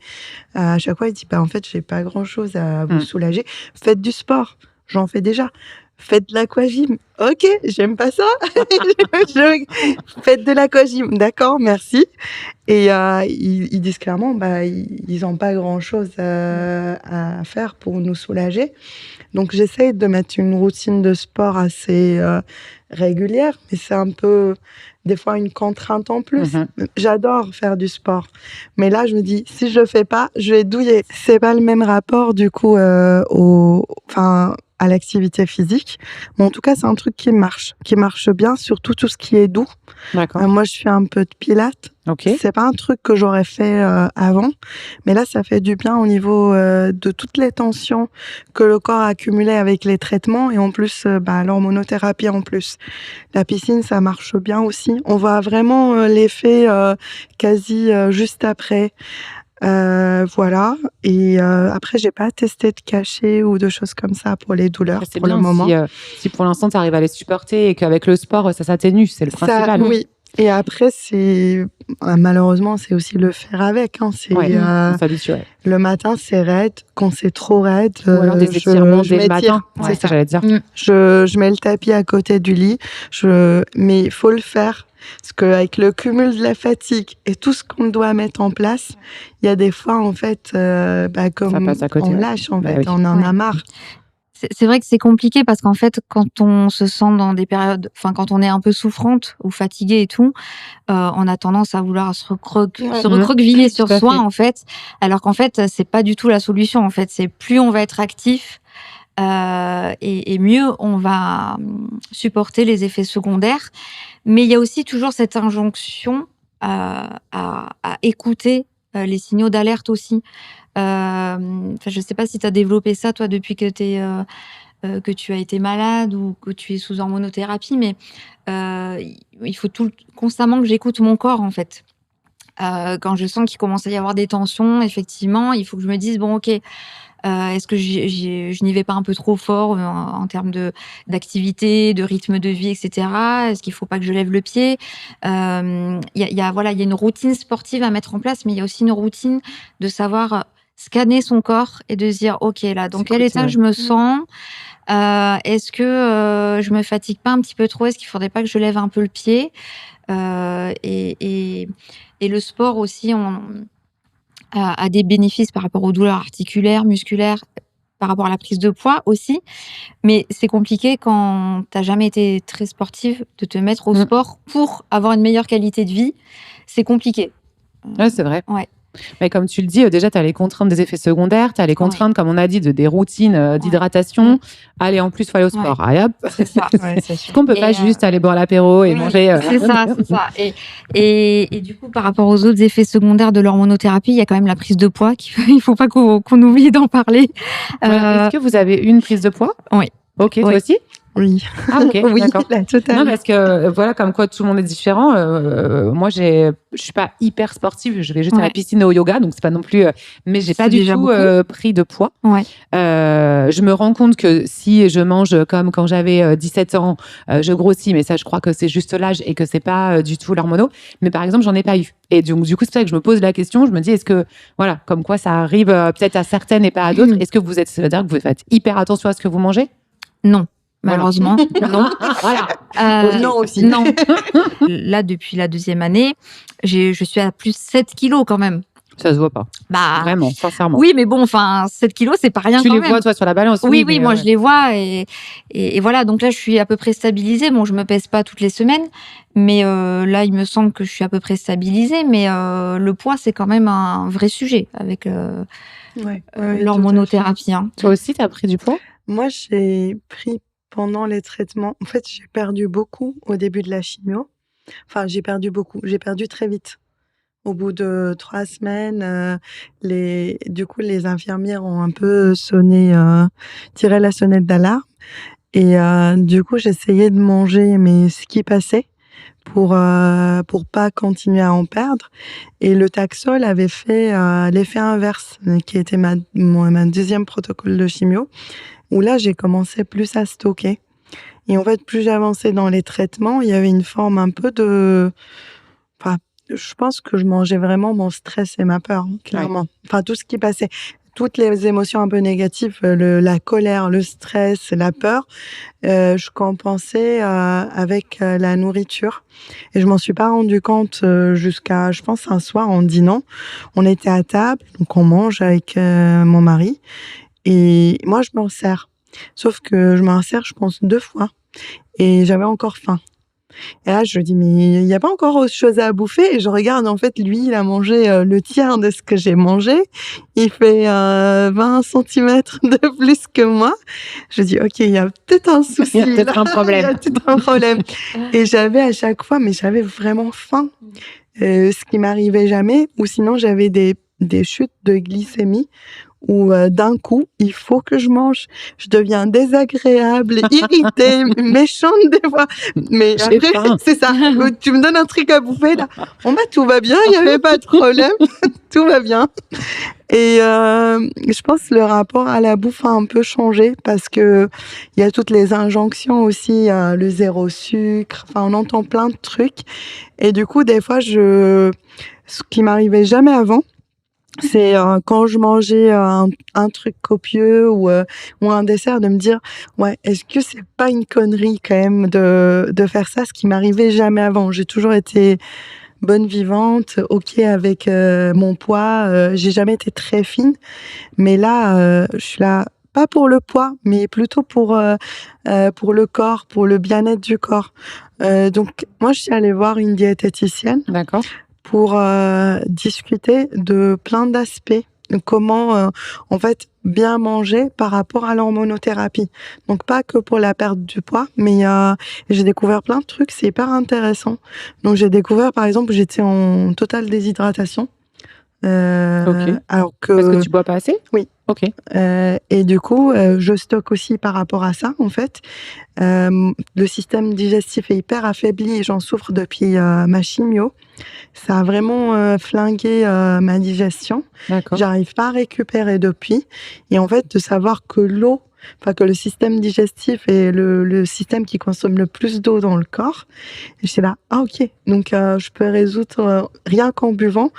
à chaque fois il dit en fait j'ai pas grand-chose à vous soulager. Faites du sport, j'en fais déjà. Faites de l'aquagym. Ok, j'aime pas ça. Faites de l'aquagym. D'accord, merci. Et ils disent clairement, ils n'ont pas grand-chose à faire pour nous soulager. Donc j'essaye de mettre une routine de sport assez régulière, mais c'est un peu des fois une contrainte en plus. J'adore faire du sport, mais là je me dis si je le fais pas, je vais douiller. C'est pas le même rapport du coup à l'activité physique. Mais en tout cas, c'est un truc qui marche bien, surtout tout ce qui est doux. D'accord. Moi, je fais un peu de pilates. Okay. C'est pas un truc que j'aurais fait avant, mais là, ça fait du bien au niveau de toutes les tensions que le corps a accumulées avec les traitements, et en plus, l'hormonothérapie en plus. La piscine, ça marche bien aussi. On voit vraiment l'effet quasi juste après. Voilà. Et après, j'ai pas testé de cachet ou de choses comme ça pour les douleurs c'est pour bien le moment. Si pour l'instant tu arrives à les supporter et qu'avec le sport ça s'atténue, c'est le principal. Oui. Et après, malheureusement, c'est aussi le faire avec. Le matin, c'est raide. Quand c'est trop raide, ou alors des étirements dès le matin. C'est ça, j'allais dire. Je mets le tapis à côté du lit. Mais il faut le faire. Parce qu'avec le cumul de la fatigue et tout ce qu'on doit mettre en place, il y a des fois, en fait, comme ça passe à côté, on lâche, en fait, on en a marre. C'est vrai que c'est compliqué parce qu'en fait, quand on se sent dans des périodes, quand on est un peu souffrante ou fatiguée et tout, on a tendance à vouloir se recroqueviller sur soi, en fait. Alors qu'en fait, c'est pas du tout la solution. En fait, c'est plus on va être actif, et mieux on va supporter les effets secondaires. Mais il y a aussi toujours cette injonction à écouter les signaux d'alerte aussi. Je sais pas si tu as développé ça, toi, depuis que tu as été malade ou que tu es sous hormonothérapie, mais il faut constamment que j'écoute mon corps, en fait. Quand je sens qu'il commence à y avoir des tensions, effectivement, il faut que je me dise, bon, ok, est-ce que je n'y vais pas un peu trop fort en termes d'activité, de rythme de vie, etc. Est-ce qu'il ne faut pas que je lève le pied? Il y a une routine sportive à mettre en place, mais il y a aussi une routine de savoir scanner son corps et de se dire, ok, là, dans quel état je me sens? Est-ce que je me fatigue pas un petit peu trop? Est-ce qu'il faudrait pas que je lève un peu le pied? Et le sport aussi, a des bénéfices par rapport aux douleurs articulaires, musculaires, par rapport à la prise de poids aussi. Mais c'est compliqué quand t'as jamais été très sportive de te mettre au sport pour avoir une meilleure qualité de vie. C'est compliqué. Ouais, c'est vrai. Ouais. Mais comme tu le dis, déjà, tu as les contraintes des effets secondaires, tu as les contraintes, comme on a dit, des routines d'hydratation. Allez, en plus, il faut aller au sport. Allez, hop. C'est ça. Est-ce qu'on peut pas juste aller boire l'apéro et manger C'est ça. Et du coup, par rapport aux autres effets secondaires de l'hormonothérapie, il y a quand même la prise de poids. Il faut pas qu'on oublie d'en parler. Est-ce que vous avez une prise de poids? Oui. Ok, toi aussi? Oui. Ah, ok, oui, d'accord. Totalement. Non, parce que voilà, comme quoi tout le monde est différent. Moi, je suis pas hyper sportive. Je vais juste à la piscine et au yoga, donc c'est pas non plus. Mais j'ai pas du tout pris de poids. Ouais. Je me rends compte que si je mange comme quand j'avais 17 ans, je grossis. Mais ça, je crois que c'est juste l'âge et que c'est pas du tout l'hormono. Mais par exemple, j'en ai pas eu. Et donc, du coup, c'est ça que je me pose la question. Je me dis, est-ce que, voilà, comme quoi ça arrive peut-être à certaines et pas à d'autres. Est-ce que c'est-à-dire que vous faites hyper attention à ce que vous mangez? Non. Malheureusement, non. Voilà. Non aussi. Non. Là, depuis la 2e année, je suis à plus 7 kilos quand même. Ça se voit pas. Vraiment, sincèrement. Oui, mais bon, 7 kilos, c'est pas rien quand même. Tu les vois, toi, sur la balance? Oui, moi, je les vois. Et voilà, donc là, je suis à peu près stabilisée. Bon, je me pèse pas toutes les semaines, mais là, il me semble que je suis à peu près stabilisée. Mais le poids, c'est quand même un vrai sujet avec l'hormonothérapie. Hein. Toi aussi, tu as pris du poids? Moi, j'ai pris pendant les traitements. En fait, j'ai perdu beaucoup au début de la chimio. Enfin, j'ai perdu beaucoup. J'ai perdu très vite. Au bout de 3 semaines, du coup, les infirmières ont un peu tiré la sonnette d'alarme. Et du coup, j'essayais de manger, mais ce qui passait. pour pas continuer à en perdre. Et le Taxol avait fait l'effet inverse, qui était ma deuxième protocole de chimio, où là, j'ai commencé plus à stocker. Et en fait, plus j'avançais dans les traitements, il y avait une forme un peu de... Enfin, je pense que je mangeais vraiment mon stress et ma peur, clairement. Ouais. Enfin, tout ce qui passait, toutes les émotions un peu négatives, la colère, le stress, la peur, je compensais avec la nourriture. Et je m'en suis pas rendu compte jusqu'à, je pense, un soir, en dînant. On était à table, donc on mange avec mon mari. Et moi, je m'en sers. Sauf que je m'en sers, je pense, 2 fois. Et j'avais encore faim. Et là, je me dis, mais il n'y a pas encore autre chose à bouffer. Et je regarde, en fait, lui, il a mangé le tiers de ce que j'ai mangé. Il fait 20 centimètres de plus que moi. Je dis, OK, il y a peut-être un souci. Il y a peut-être un problème. Il y a peut-être un problème. Et j'avais à chaque fois, mais j'avais vraiment faim. Ce qui m'arrivait jamais. Ou sinon, j'avais des chutes de glycémie où d'un coup, il faut que je mange. Je deviens désagréable, irritée, méchante des fois. Mais après, c'est ça. Tu me donnes un truc à bouffer, là. Tout va bien, il n'y avait pas de problème. Tout va bien. Et je pense que le rapport à la bouffe a un peu changé parce que il y a toutes les injonctions aussi, le 0 sucre. Enfin, on entend plein de trucs. Et du coup, des fois, ce qui m'arrivait jamais avant, c'est quand je mangeais un truc copieux ou un dessert, de me dire ouais, est-ce que c'est pas une connerie quand même de faire ça, ce qui m'arrivait jamais avant. J'ai toujours été bonne vivante, ok avec mon poids, j'ai jamais été très fine, mais là je suis là pas pour le poids, mais plutôt pour le corps, pour le bien-être du corps. Donc moi je suis allée voir une diététicienne. D'accord. Pour discuter de plein d'aspects, comment en fait bien manger par rapport à l'hormonothérapie. Donc pas que pour la perte du poids, mais j'ai découvert plein de trucs, c'est hyper intéressant. Donc j'ai découvert par exemple, j'étais en totale déshydratation. Okay. Alors que... Parce que tu bois pas assez ? Oui. Ok. Et du coup, je stocke aussi par rapport à ça, en fait. Le système digestif est hyper affaibli et j'en souffre depuis ma chimio. Ça a vraiment flingué ma digestion. D'accord. J'arrive pas à récupérer depuis. Et en fait, de savoir que l'eau, que le système digestif est le système qui consomme le plus d'eau dans le corps, et j'étais là, ok, donc je peux résoudre rien qu'en buvant,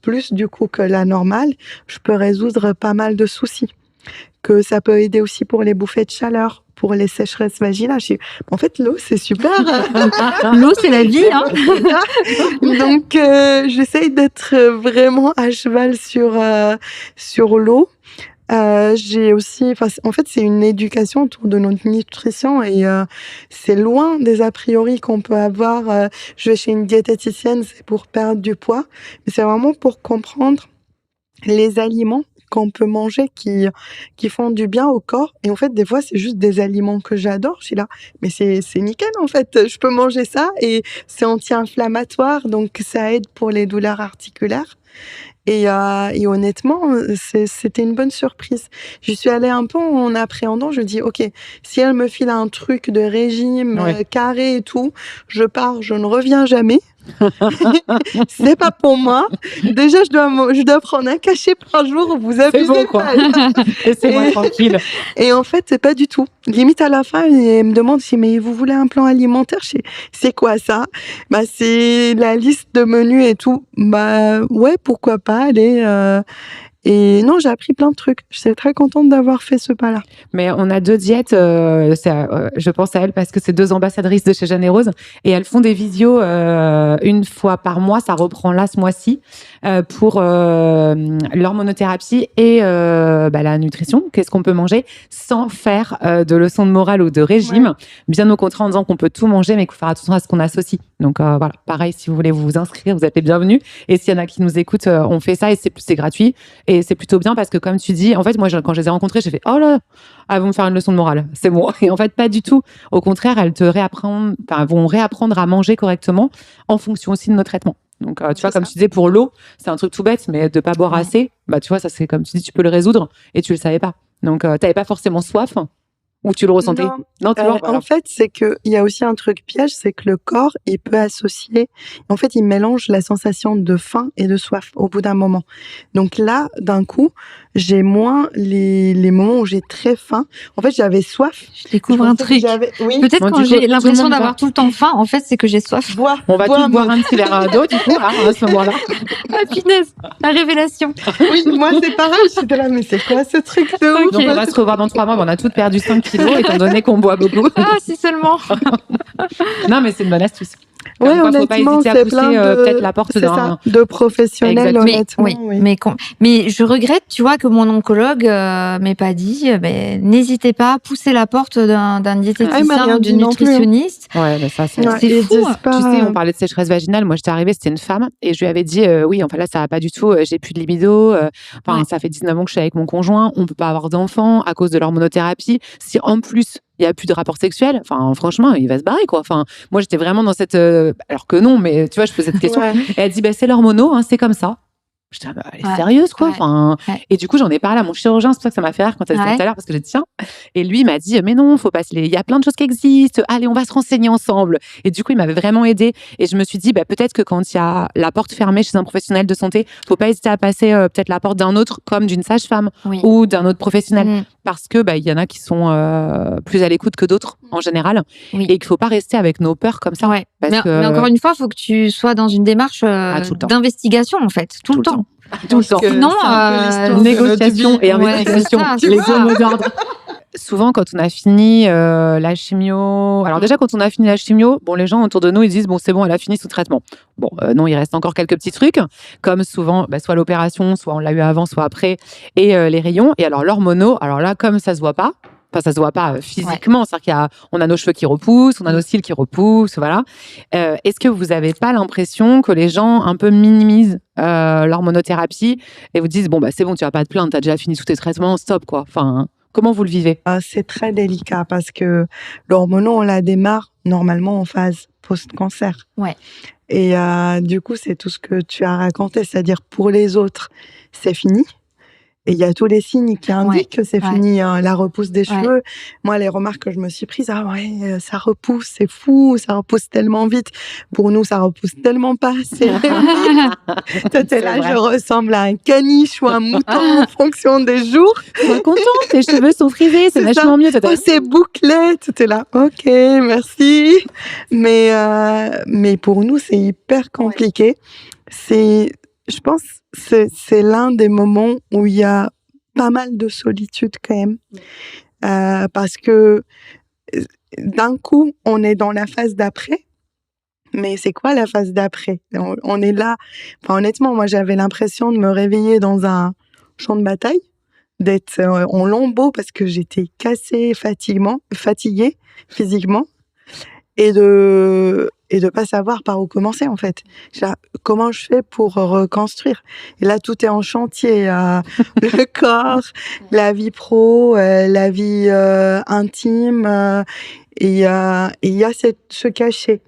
plus du coup que la normale, je peux résoudre pas mal de soucis. Que ça peut aider aussi pour les bouffées de chaleur, pour les sécheresses vaginales. En fait, l'eau, c'est super. L'eau, c'est la vie, hein. Donc, j'essaye d'être vraiment à cheval sur l'eau. J'ai aussi, en fait, c'est une éducation autour de notre nutrition et c'est loin des a priori qu'on peut avoir. Je vais chez une diététicienne, c'est pour perdre du poids, mais c'est vraiment pour comprendre les aliments qu'on peut manger qui font du bien au corps. Et en fait, des fois, c'est juste des aliments que j'adore. Je suis là, mais c'est nickel, en fait. Je peux manger ça et c'est anti-inflammatoire, donc ça aide pour les douleurs articulaires. Et honnêtement, c'était une bonne surprise. J'y suis allée un peu en appréhendant. Je dis, ok, si elle me file un truc de régime carré et tout, je pars, je ne reviens jamais. C'est pas pour moi. Déjà, je dois prendre un cachet par jour. Vous abusez bon, quoi. pas. Laissez-moi tranquille. Et en fait, c'est pas du tout. Limite à la fin, elle me demande si mais vous voulez un plan alimentaire. C'est quoi ça? C'est la liste de menus et tout. Ouais, pourquoi pas. Allez. Et non, j'ai appris plein de trucs. Je suis très contente d'avoir fait ce pas-là. Mais on a 2 diètes, je pense à elles parce que c'est 2 ambassadrices de chez Jeanne et Rose et elles font des visios une fois par mois, ça reprend là ce mois-ci, pour l'hormonothérapie et la nutrition, qu'est-ce qu'on peut manger sans faire de leçons de morale ou de régime, bien au contraire en disant qu'on peut tout manger mais qu'il faut faire attention à ce qu'on associe. Donc voilà, pareil, si vous voulez vous inscrire, vous êtes les bienvenus et s'il y en a qui nous écoutent, on fait ça et c'est gratuit. Et c'est plutôt bien parce que, comme tu dis, en fait, moi, quand je les ai rencontrées, j'ai fait « Oh là, elles vont me faire une leçon de morale. C'est moi. » Et en fait, pas du tout. Au contraire, elles vont réapprendre à manger correctement en fonction aussi de nos traitements. Donc, tu vois, comme tu disais, pour l'eau, c'est un truc tout bête, mais de pas boire assez, tu vois, ça, c'est comme tu dis, tu peux le résoudre et tu le savais pas. Donc, t'avais pas forcément soif. Ou tu le ressentais? Non, toujours pas. En fait, c'est que il y a aussi un truc piège, c'est que le corps, il peut associer. En fait, il mélange la sensation de faim et de soif au bout d'un moment. Donc là, d'un coup, j'ai moins les moments où j'ai très faim. En fait, j'avais soif. Je découvre un truc. Oui. Peut-être quand j'ai l'impression d'avoir tout le temps faim, en fait, c'est que j'ai soif. On va tous boire un petit verre d'eau, du coup, à ce moment-là. Ah, punaise, la révélation. Oui, moi, c'est pareil. J'étais là, mais c'est quoi ce truc de ouf? Donc, on va se revoir dans 3 mois. On a toutes perdu 5 kilos, étant donné qu'on boit beaucoup. Ah, si seulement. Non, mais c'est une bonne astuce. Oui, Faut pas hésiter à pousser peut-être la porte de professionnels, honnêtement. Mais je regrette, tu vois, que mon oncologue m'ait pas dit, n'hésitez pas à pousser la porte d'un diététicien ou d'une nutritionniste. Ouais, mais ça, c'est fou. Tu sais, on parlait de sécheresse vaginale. Moi, j'étais arrivée, c'était une femme, et je lui avais dit, oui, enfin là, ça va pas du tout. J'ai plus de libido. Ça fait 19 ans que je suis avec mon conjoint. On peut pas avoir d'enfants à cause de l'hormonothérapie. Si en plus il y a plus de rapports sexuels, enfin franchement, il va se barrer, quoi. Enfin, moi, j'étais vraiment dans cette alors que non, mais tu vois, je posais cette question. Et elle dit, c'est l'hormono, c'est comme ça. Je dis, elle est sérieuse, quoi. Enfin, et du coup, j'en ai parlé à mon chirurgien. C'est pour ça que ça m'a fait rire quand elle disait tout à l'heure, parce que j'ai dit, tiens. Et lui, il m'a dit, mais non, faut pas il y a plein de choses qui existent. Allez, on va se renseigner ensemble. Et du coup, il m'avait vraiment aidée. Et je me suis dit, peut-être que quand il y a la porte fermée chez un professionnel de santé, faut pas hésiter à passer peut-être la porte d'un autre, comme d'une sage-femme ou d'un autre professionnel. Parce que, il y en a qui sont plus à l'écoute que d'autres, en général. Et qu'il faut pas rester avec nos peurs comme ça. Mais encore une fois, il faut que tu sois dans une démarche d'investigation, en fait, tout le temps. Tout le temps. Sinon, négociation et investigation, les deux mots d'ordre. Souvent, quand on a fini la chimio... Alors déjà, quand on a fini la chimio, les gens autour de nous, ils disent, c'est bon, elle a fini son traitement. Non, il reste encore quelques petits trucs, comme souvent, soit l'opération, soit on l'a eu avant, soit après, et les rayons. Et alors, l'hormono, alors là, comme ça se voit pas, ça se voit pas physiquement, c'est-à-dire qu'on a nos cheveux qui repoussent, on a nos cils qui repoussent, voilà. Est-ce que vous avez pas l'impression que les gens un peu minimisent l'hormonothérapie et vous disent, c'est bon, tu vas pas te plaindre, t'as déjà fini tous tes traitements, stop, quoi. Enfin, comment vous le vivez? C'est très délicat parce que l'hormono, on la démarre normalement en phase post-cancer. Et du coup, c'est tout ce que tu as raconté, c'est-à-dire pour les autres, c'est fini. Et il y a tous les signes qui indiquent que c'est fini, la repousse des cheveux. Moi, les remarques que je me suis prises, ça repousse, c'est fou, ça repousse tellement vite. Pour nous, ça repousse tellement pas. T'es là, je ressemble à un caniche ou un mouton en fonction des jours. Sois contente, tes cheveux sont frisés, c'est vachement mieux. C'est bouclé, t'es là, ok, merci. Mais pour nous, c'est hyper compliqué. Je pense que c'est l'un des moments où il y a pas mal de solitude quand même. Parce que d'un coup, on est dans la phase d'après. Mais c'est quoi la phase d'après? On est là. Enfin, honnêtement, moi, j'avais l'impression de me réveiller dans un champ de bataille, d'être en lambeaux parce que j'étais cassée, fatiguée physiquement. Et de pas savoir par où commencer, en fait. Comment je fais pour reconstruire? Et là, tout est en chantier. Le corps, la vie pro, la vie intime. Et il y a ce cachet.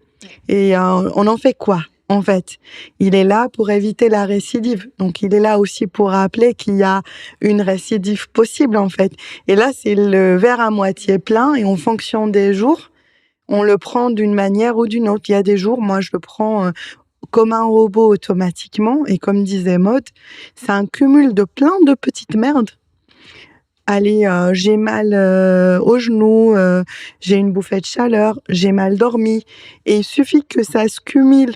Et on en fait quoi, en fait? Il est là pour éviter la récidive. Donc, il est là aussi pour rappeler qu'il y a une récidive possible, en fait. Et là, c'est le verre à moitié plein. Et en fonction des jours, on le prend d'une manière ou d'une autre. Il y a des jours, moi, je le prends comme un robot automatiquement. Et comme disait Maud, c'est un cumul de plein de petites merdes. Allez, j'ai mal au genou, j'ai une bouffée de chaleur, j'ai mal dormi. Et il suffit que ça se cumule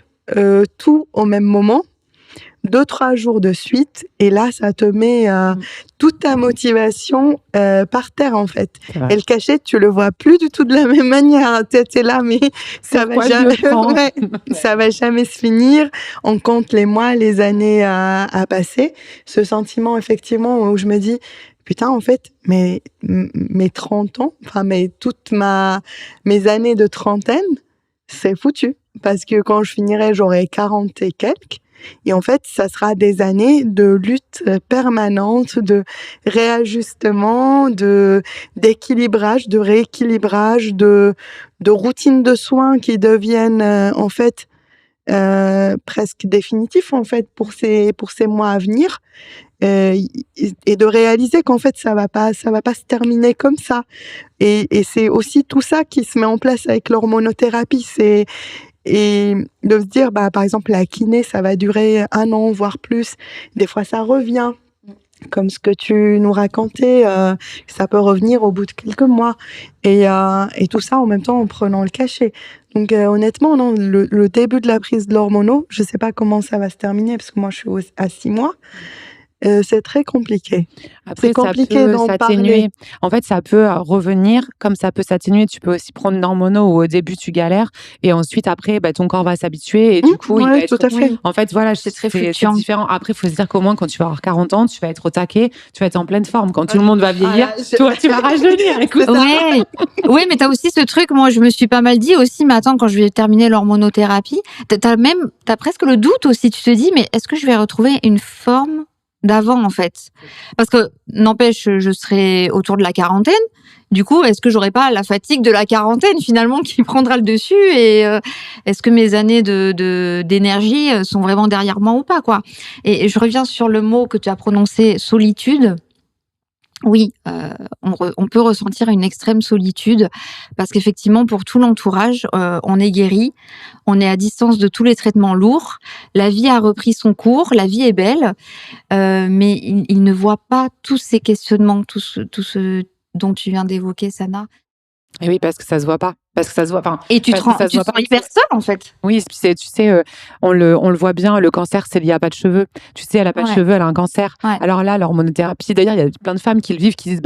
tout au même moment, 2-3 jours de suite, et là, ça te met toute ta motivation par terre, en fait. Et le cachet, tu le vois plus du tout de la même manière. T'es là, mais ça va jamais se finir. On compte les mois, les années à passer. Ce sentiment, effectivement, où je me dis, putain, en fait, mes 30 ans, toutes mes années de trentaine, c'est foutu. Parce que quand je finirai, j'aurai 40 et quelques. Et en fait, ça sera des années de lutte permanente, de réajustement, d'équilibrage, de rééquilibrage, de routines de soins qui deviennent en fait presque définitifs en fait pour ces mois à venir. et de réaliser qu'en fait ça va pas se terminer comme ça. Et c'est aussi tout ça qui se met en place avec l'hormonothérapie. Et de se dire, par exemple, la kiné, ça va durer 1 an, voire plus. Des fois, ça revient. Comme ce que tu nous racontais, ça peut revenir au bout de quelques mois. Et tout ça en même temps en prenant le cachet. Donc honnêtement, non, le début de la prise de l'hormono, je sais pas comment ça va se terminer, parce que moi, je suis à 6 mois. C'est très compliqué. Après, C'est compliqué ça peut d'en s'atténuer. parler. En fait, ça peut revenir, comme ça peut s'atténuer. Tu peux aussi prendre une hormono où au début tu galères et ensuite après, ton corps va s'habituer et du coup, il va Ouais, être. tout à fait. En fait, voilà, C'est très c'est fluctuant. différent. Après, il faut se dire qu'au moins, quand tu vas avoir 40 ans, tu vas être au taquet, tu vas être en pleine forme. Quand tout le monde va vieillir, toi, tu vas rajeunir. Écoute. Ouais, mais t'as aussi ce truc, moi je me suis pas mal dit aussi, mais attends, quand je vais terminer l'hormonothérapie, t'as presque le doute aussi, tu te dis, mais est-ce que je vais retrouver une forme d'avant en fait? Parce que, n'empêche, je serai autour de la quarantaine, du coup, est-ce que j'aurai pas la fatigue de la quarantaine finalement qui prendra le dessus et est-ce que mes années d'énergie sont vraiment derrière moi ou pas, quoi? Et je reviens sur le mot que tu as prononcé, solitude. Oui, on peut ressentir une extrême solitude parce qu'effectivement, pour tout l'entourage, on est guéri, on est à distance de tous les traitements lourds, la vie a repris son cours, la vie est belle, mais il ne voit pas tous ces questionnements, tout ce dont tu viens d'évoquer, Sana. Et oui, parce que ça se voit pas. Parce que ça se voit. Enfin, Et tu te parce que ça se voit sens pas. hyper seule, en fait. Oui, tu sais, on le voit bien, le cancer, c'est lié à pas de cheveux. Tu sais, elle a pas de Ouais. cheveux, elle a un cancer. Ouais. Alors là, l'hormonothérapie, d'ailleurs, il y a plein de femmes qui le vivent, qui disent,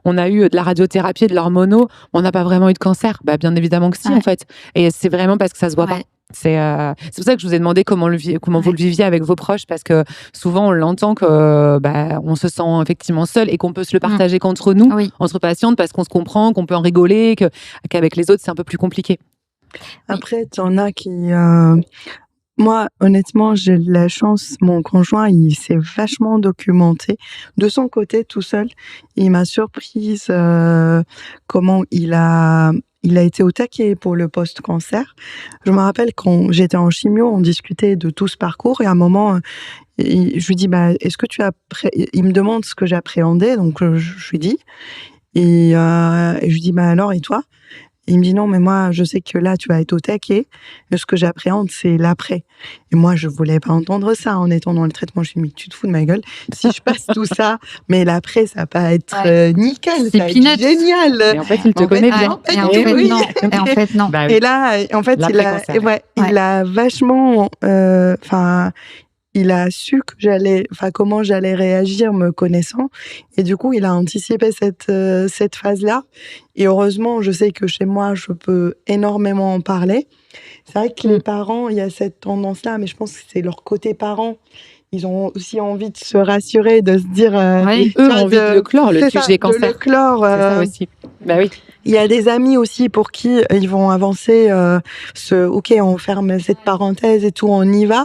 on a eu de la radiothérapie et de l'hormono, on n'a pas vraiment eu de cancer. Bien évidemment que si, Ouais. en fait. Et c'est vraiment parce que ça se voit pas. C'est pour ça que je vous ai demandé comment vous le viviez avec vos proches, parce que souvent on l'entend que on se sent effectivement seul et qu'on peut se le partager qu'entre nous, entre patientes, parce qu'on se comprend, qu'on peut en rigoler, qu'avec les autres c'est un peu plus compliqué. Après, t'en as qui... Moi, honnêtement, j'ai de la chance. Mon conjoint, il s'est vachement documenté de son côté, tout seul. Il m'a surprise comment il a été au taquet pour le post-cancer. Je me rappelle quand j'étais en chimio, on discutait de tout ce parcours et à un moment, je lui dis, est-ce que il me demande ce que j'appréhendais, donc je lui dis. Et je lui dis, alors, et toi? Il me dit non, mais moi, je sais que là, tu vas être au taquet. Et ce que j'appréhende, c'est l'après. Et moi, je voulais pas entendre ça en étant dans le traitement. Je me dis, tu te fous de ma gueule. Si je passe tout ça, mais l'après, ça va pas être nickel. Ça va être génial. Et en fait, il te connaît bien. Et en fait, non. Et là, en fait, il a vachement, il a su comment j'allais réagir me connaissant. Et du coup, il a anticipé cette phase-là. Et heureusement, je sais que chez moi, je peux énormément en parler. C'est vrai que les parents, il y a cette tendance-là, mais je pense que c'est leur côté parent. Ils ont aussi envie de se rassurer, de se dire... eux ont envie de le clore, le sujet cancer. De le clore. C'est ça aussi. Oui. Il y a des amis aussi pour qui ils vont avancer ok, on ferme cette parenthèse et tout, on y va.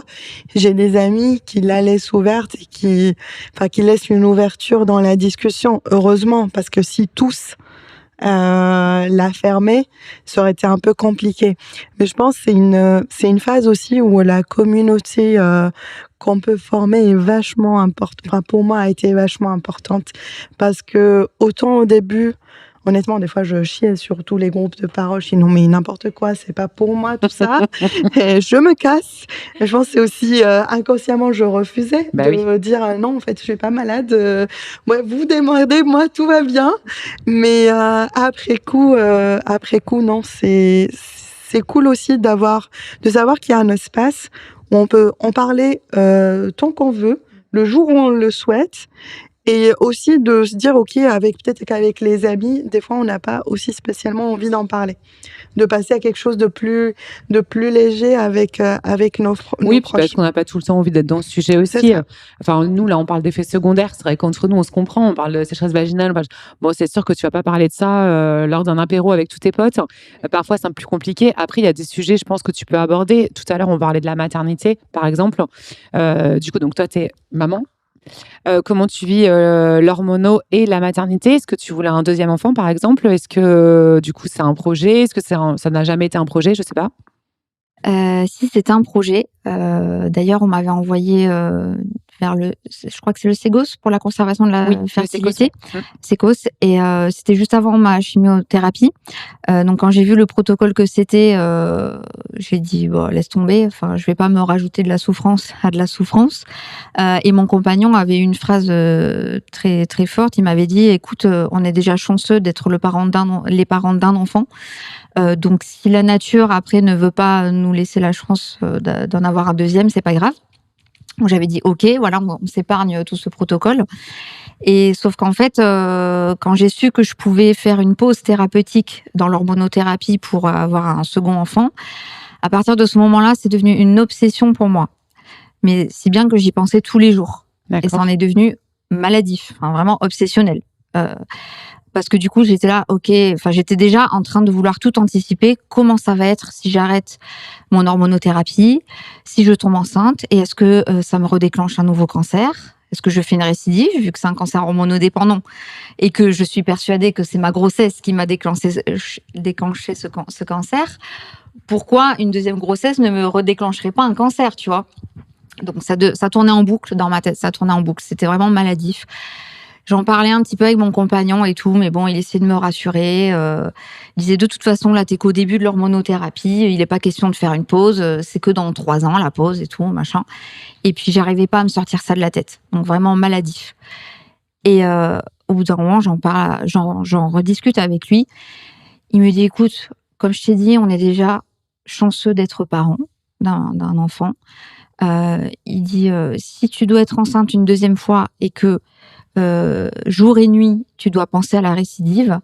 J'ai des amis qui la laissent ouverte et qui laissent une ouverture dans la discussion, heureusement, parce que si tous la fermer, ça aurait été un peu compliqué. Mais je pense que c'est une phase aussi où la communauté qu'on peut former est vachement importante. Enfin, pour moi, a été vachement importante parce que autant au début, honnêtement, des fois, je chiais sur tous les groupes de parole. Je dis non, mais n'importe quoi, c'est pas pour moi, tout ça. Et je me casse. Et je pense que c'est aussi inconsciemment, je refusais de dire non, en fait, je suis pas malade. Vous démerdez, moi, tout va bien. Mais après coup, non, c'est cool aussi de savoir qu'il y a un espace où on peut en parler tant qu'on veut, le jour où on le souhaite. Et aussi de se dire, ok, peut-être qu'avec les amis, des fois, on n'a pas aussi spécialement envie d'en parler. De passer à quelque chose de plus léger avec nos proches. Oui, parce qu'on n'a pas tout le temps envie d'être dans ce sujet aussi. Enfin, nous, là, on parle d'effets secondaires. C'est vrai qu'entre nous, on se comprend. On parle de sécheresse vaginale. Bon, c'est sûr que tu vas pas parler de ça lors d'un apéro avec tous tes potes. Parfois, c'est un peu plus compliqué. Après, il y a des sujets, je pense, que tu peux aborder. Tout à l'heure, on parlait de la maternité, par exemple. Du coup, donc toi, t'es maman. Comment tu vis l'hormono et la maternité? Est-ce que tu voulais un deuxième enfant, par exemple? Est-ce que, du coup, c'est un projet? Est-ce que ça n'a jamais été un projet? Je sais pas. Si, c'était un projet. D'ailleurs, on m'avait envoyé je crois que c'est le Ségos pour la conservation de la fertilité. Ségos. Et c'était juste avant ma chimiothérapie. Donc quand j'ai vu le protocole que c'était, j'ai dit bon, laisse tomber. Enfin, je vais pas me rajouter de la souffrance à de la souffrance. Et mon compagnon avait une phrase très très forte. Il m'avait dit écoute, on est déjà chanceux d'être les parents d'un enfant. Donc si la nature après ne veut pas nous laisser la chance d'en avoir un deuxième, c'est pas grave. Donc j'avais dit ok, voilà, on s'épargne tout ce protocole. Et sauf qu'en fait, quand j'ai su que je pouvais faire une pause thérapeutique dans l'hormonothérapie pour avoir un second enfant, à partir de ce moment-là, c'est devenu une obsession pour moi. Mais si bien que j'y pensais tous les jours. D'accord. Et ça en est devenu maladif, enfin, vraiment obsessionnel. Parce que du coup, j'étais là, j'étais déjà en train de vouloir tout anticiper. Comment ça va être si j'arrête mon hormonothérapie, si je tombe enceinte, et est-ce que ça me redéclenche un nouveau cancer? Est-ce que je fais une récidive, vu que c'est un cancer hormonodépendant, et que je suis persuadée que c'est ma grossesse qui m'a déclenché ce cancer? Pourquoi une deuxième grossesse ne me redéclencherait pas un cancer, tu vois? Donc ça tournait en boucle dans ma tête, ça tournait en boucle. C'était vraiment maladif. J'en parlais un petit peu avec mon compagnon et tout, mais bon, il essayait de me rassurer. Il disait de toute façon, là, t'es qu'au début de l'hormonothérapie, il n'est pas question de faire une pause, c'est que dans 3 ans, la pause et tout, machin. Et puis, j'arrivais pas à me sortir ça de la tête. Donc, vraiment maladif. Et au bout d'un moment, j'en rediscute avec lui. Il me dit, écoute, comme je t'ai dit, on est déjà chanceux d'être parents d'un enfant. Il dit, si tu dois être enceinte une deuxième fois et que jour et nuit, tu dois penser à la récidive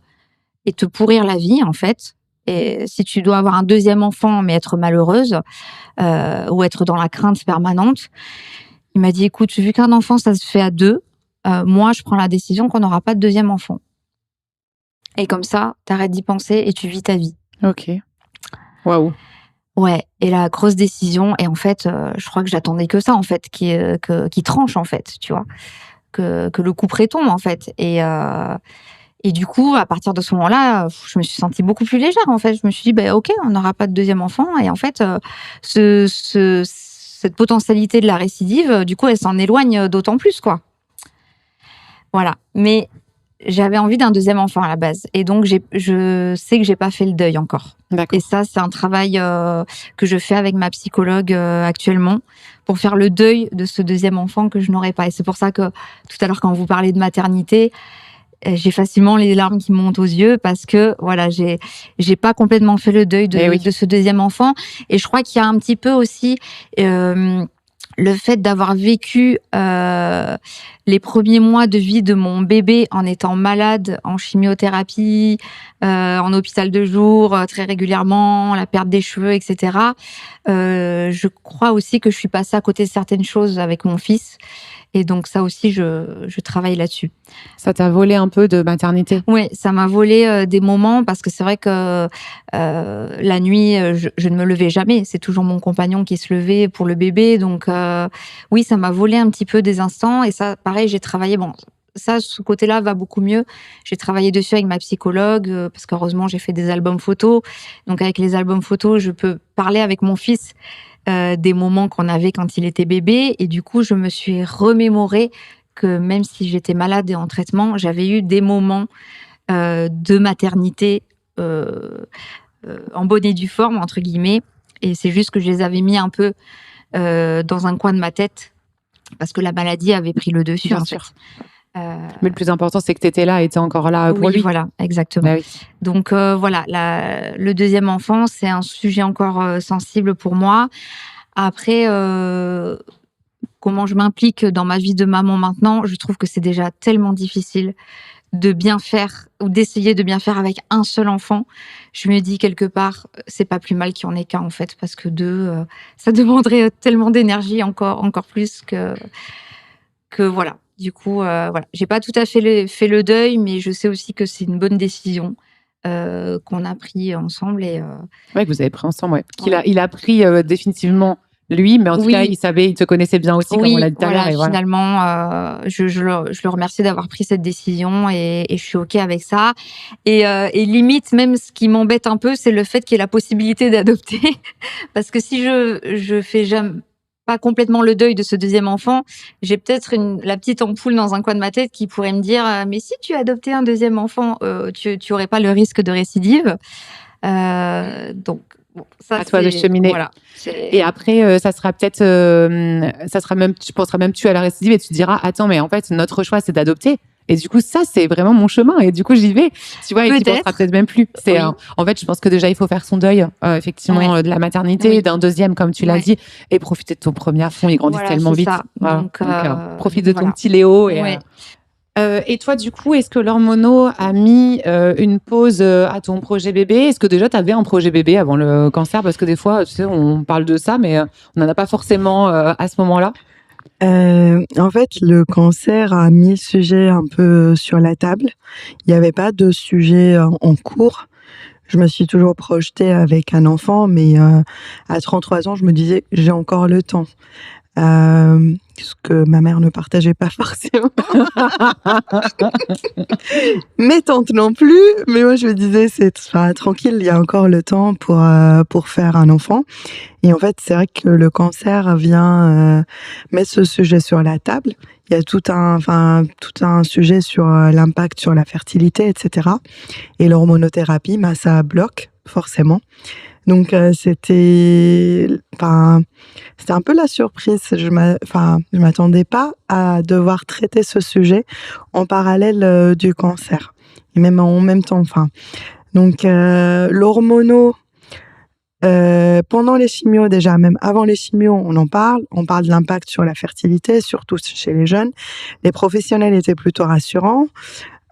et te pourrir la vie, en fait. Et si tu dois avoir un deuxième enfant, mais être malheureuse ou être dans la crainte permanente, il m'a dit, écoute, vu qu'un enfant, ça se fait à 2, moi, je prends la décision qu'on n'aura pas de deuxième enfant. Et comme ça, t'arrêtes d'y penser et tu vis ta vie. Ok. Waouh. Ouais, et la grosse décision, et en fait, je crois que j'attendais que ça, en fait, qui tranche, en fait, tu vois. Que le coup près tombe, en fait. Et du coup, à partir de ce moment-là, je me suis sentie beaucoup plus légère, en fait. Je me suis dit, ok, on n'aura pas de deuxième enfant. Et en fait, cette potentialité de la récidive, du coup, elle s'en éloigne d'autant plus, quoi. Voilà. Mais j'avais envie d'un deuxième enfant à la base. Et donc, je sais que j'ai pas fait le deuil encore. D'accord. Et ça, c'est un travail que je fais avec ma psychologue actuellement pour faire le deuil de ce deuxième enfant que je n'aurai pas. Et c'est pour ça que tout à l'heure, quand vous parlez de maternité, j'ai facilement les larmes qui montent aux yeux parce que voilà, j'ai pas complètement fait le deuil de ce deuxième enfant. Et je crois qu'il y a un petit peu aussi le fait d'avoir vécu les premiers mois de vie de mon bébé en étant malade, en chimiothérapie, en hôpital de jour très régulièrement, la perte des cheveux, etc. Je crois aussi que je suis passée à côté de certaines choses avec mon fils. Et donc ça aussi, je travaille là-dessus. Ça t'a volé un peu de maternité? Oui, ça m'a volé des moments parce que c'est vrai que la nuit, je ne me levais jamais. C'est toujours mon compagnon qui se levait pour le bébé. Donc oui, ça m'a volé un petit peu des instants. Et ça, pareil, j'ai travaillé... Bon, ça, ce côté-là va beaucoup mieux. J'ai travaillé dessus avec ma psychologue parce qu'heureusement, j'ai fait des albums photos. Donc avec les albums photos, je peux parler avec mon fils des moments qu'on avait quand il était bébé. Et du coup, je me suis remémoré que même si j'étais malade et en traitement, j'avais eu des moments de maternité en bonne et due forme, entre guillemets. Et c'est juste que je les avais mis un peu dans un coin de ma tête parce que la maladie avait pris le dessus. Bien sûr. Mais le plus important, c'est que tu étais là et tu es encore là pour lui. Voilà, exactement. Bah oui. Donc voilà, le deuxième enfant, c'est un sujet encore sensible pour moi. Après, comment je m'implique dans ma vie de maman maintenant, je trouve que c'est déjà tellement difficile de bien faire ou d'essayer de bien faire avec un seul enfant. Je me dis quelque part, c'est pas plus mal qu'il y en ait qu'un en fait, parce que 2, ça demanderait tellement d'énergie encore plus que voilà. Du coup, voilà, j'ai pas tout à fait fait le deuil, mais je sais aussi que c'est une bonne décision qu'on a pris ensemble et que vous avez pris ensemble, il a pris définitivement lui, mais en tout cas, il te connaissait bien aussi, comme on l'a dit tout à l'heure. Et voilà. Finalement, je le remercie d'avoir pris cette décision et je suis OK avec ça. Et limite, même ce qui m'embête un peu, c'est le fait qu'il y ait la possibilité d'adopter. Parce que si je fais jamais pas complètement le deuil de ce deuxième enfant, j'ai peut-être la petite ampoule dans un coin de ma tête qui pourrait me dire mais si tu adoptais un deuxième enfant, tu aurais pas le risque de récidive. Donc bon, ça à toi de cheminer. Voilà. Et après, ça sera peut-être, ça sera même, tu penseras même tu à la récidive et tu te diras attends mais en fait notre choix c'est d'adopter. Et du coup, ça, c'est vraiment mon chemin. Et du coup, j'y vais. Tu vois, et tu penseras peut-être même plus. C'est, oui. En fait, je pense que déjà, il faut faire son deuil, effectivement, de la maternité, d'un deuxième, comme tu l'as dit, et profiter de ton premier enfant. Il grandit tellement vite. Voilà. Donc, profite de ton petit Léo. Et toi, du coup, est-ce que l'hormono a mis une pause à ton projet bébé? Est-ce que déjà, tu avais un projet bébé avant le cancer? Parce que des fois, tu sais, on parle de ça, mais on n'en a pas forcément à ce moment-là. En fait, le cancer a mis le sujet un peu sur la table. Il n'y avait pas de sujet en cours. Je me suis toujours projetée avec un enfant, mais à 33 ans, je me disais, j'ai encore le temps. Ce que ma mère ne partageait pas forcément. Mes tantes non plus, mais moi je me disais tranquille, il y a encore le temps pour faire un enfant. Et en fait, c'est vrai que le cancer vient mettre ce sujet sur la table. Il y a tout un sujet sur l'impact sur la fertilité, etc. Et l'hormonothérapie, ça bloque forcément. Donc c'était un peu la surprise. Je m'attendais pas à devoir traiter ce sujet en parallèle du cancer et même en même temps. Donc l'hormono pendant les chimios déjà, même avant les chimios, on parle de l'impact sur la fertilité, surtout chez les jeunes. Les professionnels étaient plutôt rassurants.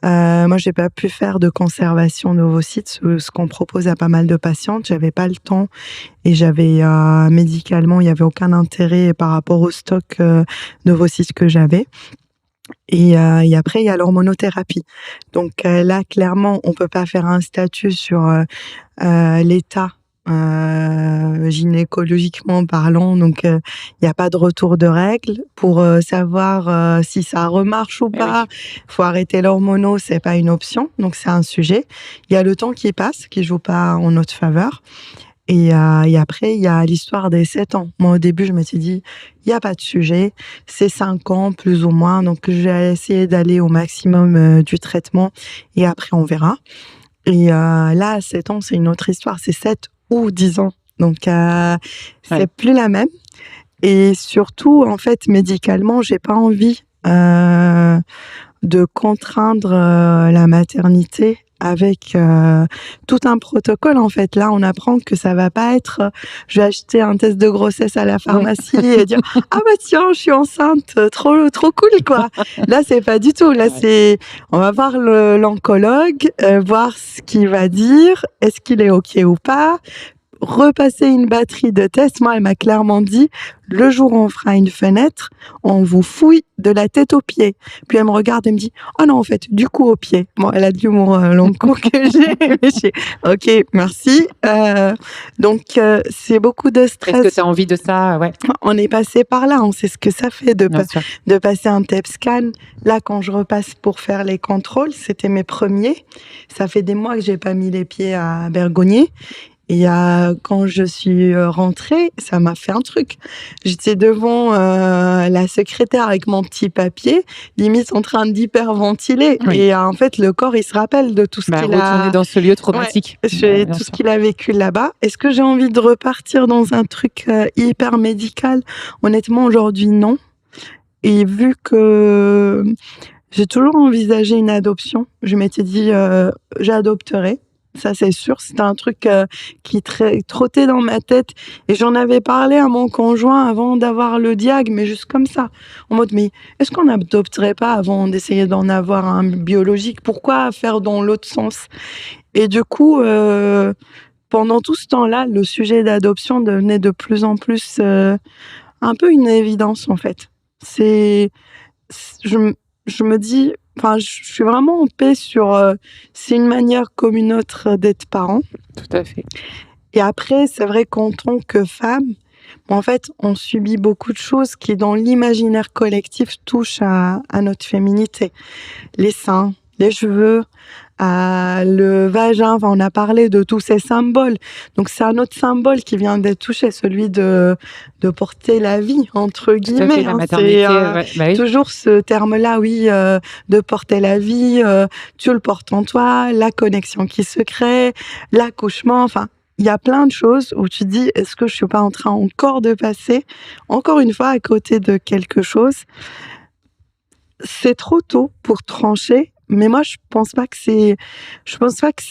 Moi, j'ai pas pu faire de conservation d'ovocytes, ce qu'on propose à pas mal de patientes. J'avais pas le temps et j'avais médicalement, il y avait aucun intérêt par rapport au stock d'ovocytes que j'avais. Et après, il y a l'hormonothérapie. Donc là, clairement, on peut pas faire un statut sur l'état gynécologiquement parlant, donc il n'y a pas de retour de règles pour savoir si ça remarche ou pas. Faut arrêter l'hormono, c'est pas une option, donc c'est un sujet. Il y a le temps qui passe, qui joue pas en notre faveur. Et après, il y a l'histoire des 7 ans. Moi, au début, je me suis dit, il n'y a pas de sujet, c'est 5 ans plus ou moins, donc je vais essayer d'aller au maximum du traitement et après, on verra. Et là, 7 ans, c'est une autre histoire, c'est 7 ou 10 ans. Donc, c'est plus la même. Et surtout, en fait, médicalement, j'ai pas envie de contraindre la maternité avec tout un protocole. En fait, là, on apprend que ça va pas être je vais acheter un test de grossesse à la pharmacie et dire ah bah tiens, je suis enceinte, trop cool quoi. Là, c'est pas du tout. Là, c'est on va voir l'oncologue, voir ce qu'il va dire, est-ce qu'il est ok ou pas. Repasser une batterie de tests. Moi, elle m'a clairement dit, le jour où on fera une fenêtre, on vous fouille de la tête aux pieds. Puis elle me regarde et me dit, oh non, en fait, du coup, aux pieds. Bon, elle a de l'humour long cours que j'ai. Ok, merci. Donc, c'est beaucoup de stress. Est-ce que tu as envie de ça? Ouais. On est passé par là, on sait ce que ça fait de passer un TEP scan. Là, quand je repasse pour faire les contrôles, c'était mes premiers. Ça fait des mois que j'ai pas mis les pieds à Bergognier. Et quand je suis rentrée, ça m'a fait un truc. J'étais devant la secrétaire avec mon petit papier, limite en train d'hyperventiler. Oui. Et en fait, le corps, il se rappelle de tout ce qu'il a... Retourner dans ce lieu traumatique. Ouais, tout ce qu'il a vécu là-bas. Est-ce que j'ai envie de repartir dans un truc hyper médical? Honnêtement, aujourd'hui, non. Et vu que j'ai toujours envisagé une adoption, je m'étais dit, j'adopterai. Ça, c'est sûr. C'était un truc qui trottait dans ma tête. Et j'en avais parlé à mon conjoint avant d'avoir le diag, mais juste comme ça. En mode, mais est-ce qu'on n'adopterait pas avant d'essayer d'en avoir un biologique? Pourquoi faire dans l'autre sens? Et du coup, pendant tout ce temps-là, le sujet d'adoption devenait de plus en plus un peu une évidence, en fait. Je me dis... Enfin, je suis vraiment en paix sur... c'est une manière comme une autre d'être parent. Tout à fait. Et après, c'est vrai qu'en tant que femme, en fait, on subit beaucoup de choses qui, dans l'imaginaire collectif, touchent à notre féminité. Les seins, les cheveux, le vagin. Enfin, on a parlé de tous ces symboles. Donc, c'est un autre symbole qui vient d'être touché, celui de porter la vie, entre guillemets. La maternité, c'est toujours ce terme-là, oui, de porter la vie. Tu le portes en toi, la connexion qui se crée, l'accouchement. Enfin, il y a plein de choses où tu dis, est-ce que je suis pas en train encore de passer, encore une fois, à côté de quelque chose? C'est trop tôt pour trancher, mais moi, je pense pas que c'est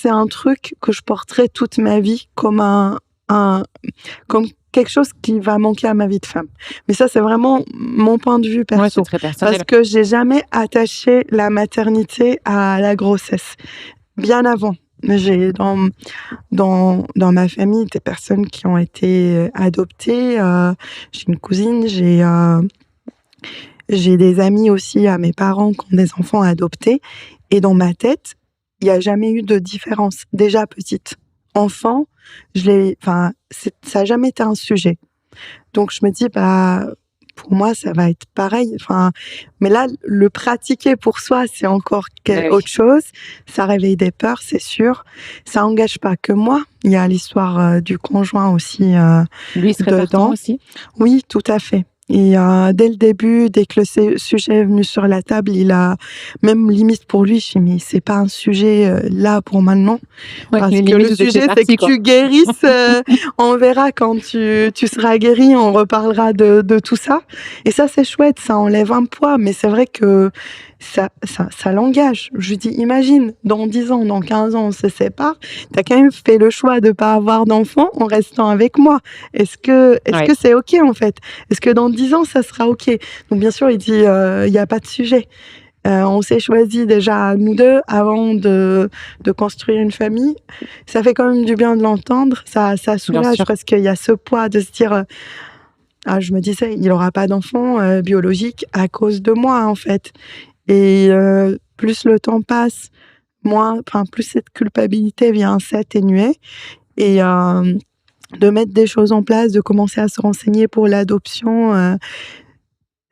un truc que je porterai toute ma vie comme comme quelque chose qui va manquer à ma vie de femme. Mais ça, c'est vraiment mon point de vue perso. Ouais, c'est très personnel. Parce que j'ai jamais attaché la maternité à la grossesse. Bien avant. J'ai dans ma famille des personnes qui ont été adoptées. J'ai une cousine, j'ai des amis aussi à mes parents qui ont des enfants adoptés. Et dans ma tête, il n'y a jamais eu de différence. Déjà petite. Enfant, ça n'a jamais été un sujet. Donc, je me dis, pour moi, ça va être pareil. Mais là, le pratiquer pour soi, c'est encore autre chose. Ça réveille des peurs, c'est sûr. Ça engage pas que moi. Il y a l'histoire du conjoint aussi. Lui, il serait partant aussi? Oui, tout à fait. Et dès le début, dès que le sujet est venu sur la table, il a même limite pour lui, je dis mais c'est pas un sujet là pour maintenant. Parce que le sujet, c'est que tu guérisses. On verra quand tu seras guéri, on reparlera de tout ça. Et ça, c'est chouette, ça enlève un poids. Mais c'est vrai que ça l'engage. Je lui dis, imagine, dans 10 ans, dans 15 ans, on se sépare. T'as quand même fait le choix de pas avoir d'enfant en restant avec moi. Est-ce que c'est OK, en fait? Est-ce que dans 10 ans, ça sera OK? Donc, bien sûr, il dit, il y a pas de sujet. On s'est choisi déjà, nous deux, avant de construire une famille. Ça fait quand même du bien de l'entendre. Ça soulage parce qu'il y a ce poids de se dire, je me disais, il aura pas d'enfant biologique à cause de moi, en fait. Et plus le temps passe, plus cette culpabilité vient s'atténuer et de mettre des choses en place, de commencer à se renseigner pour l'adoption,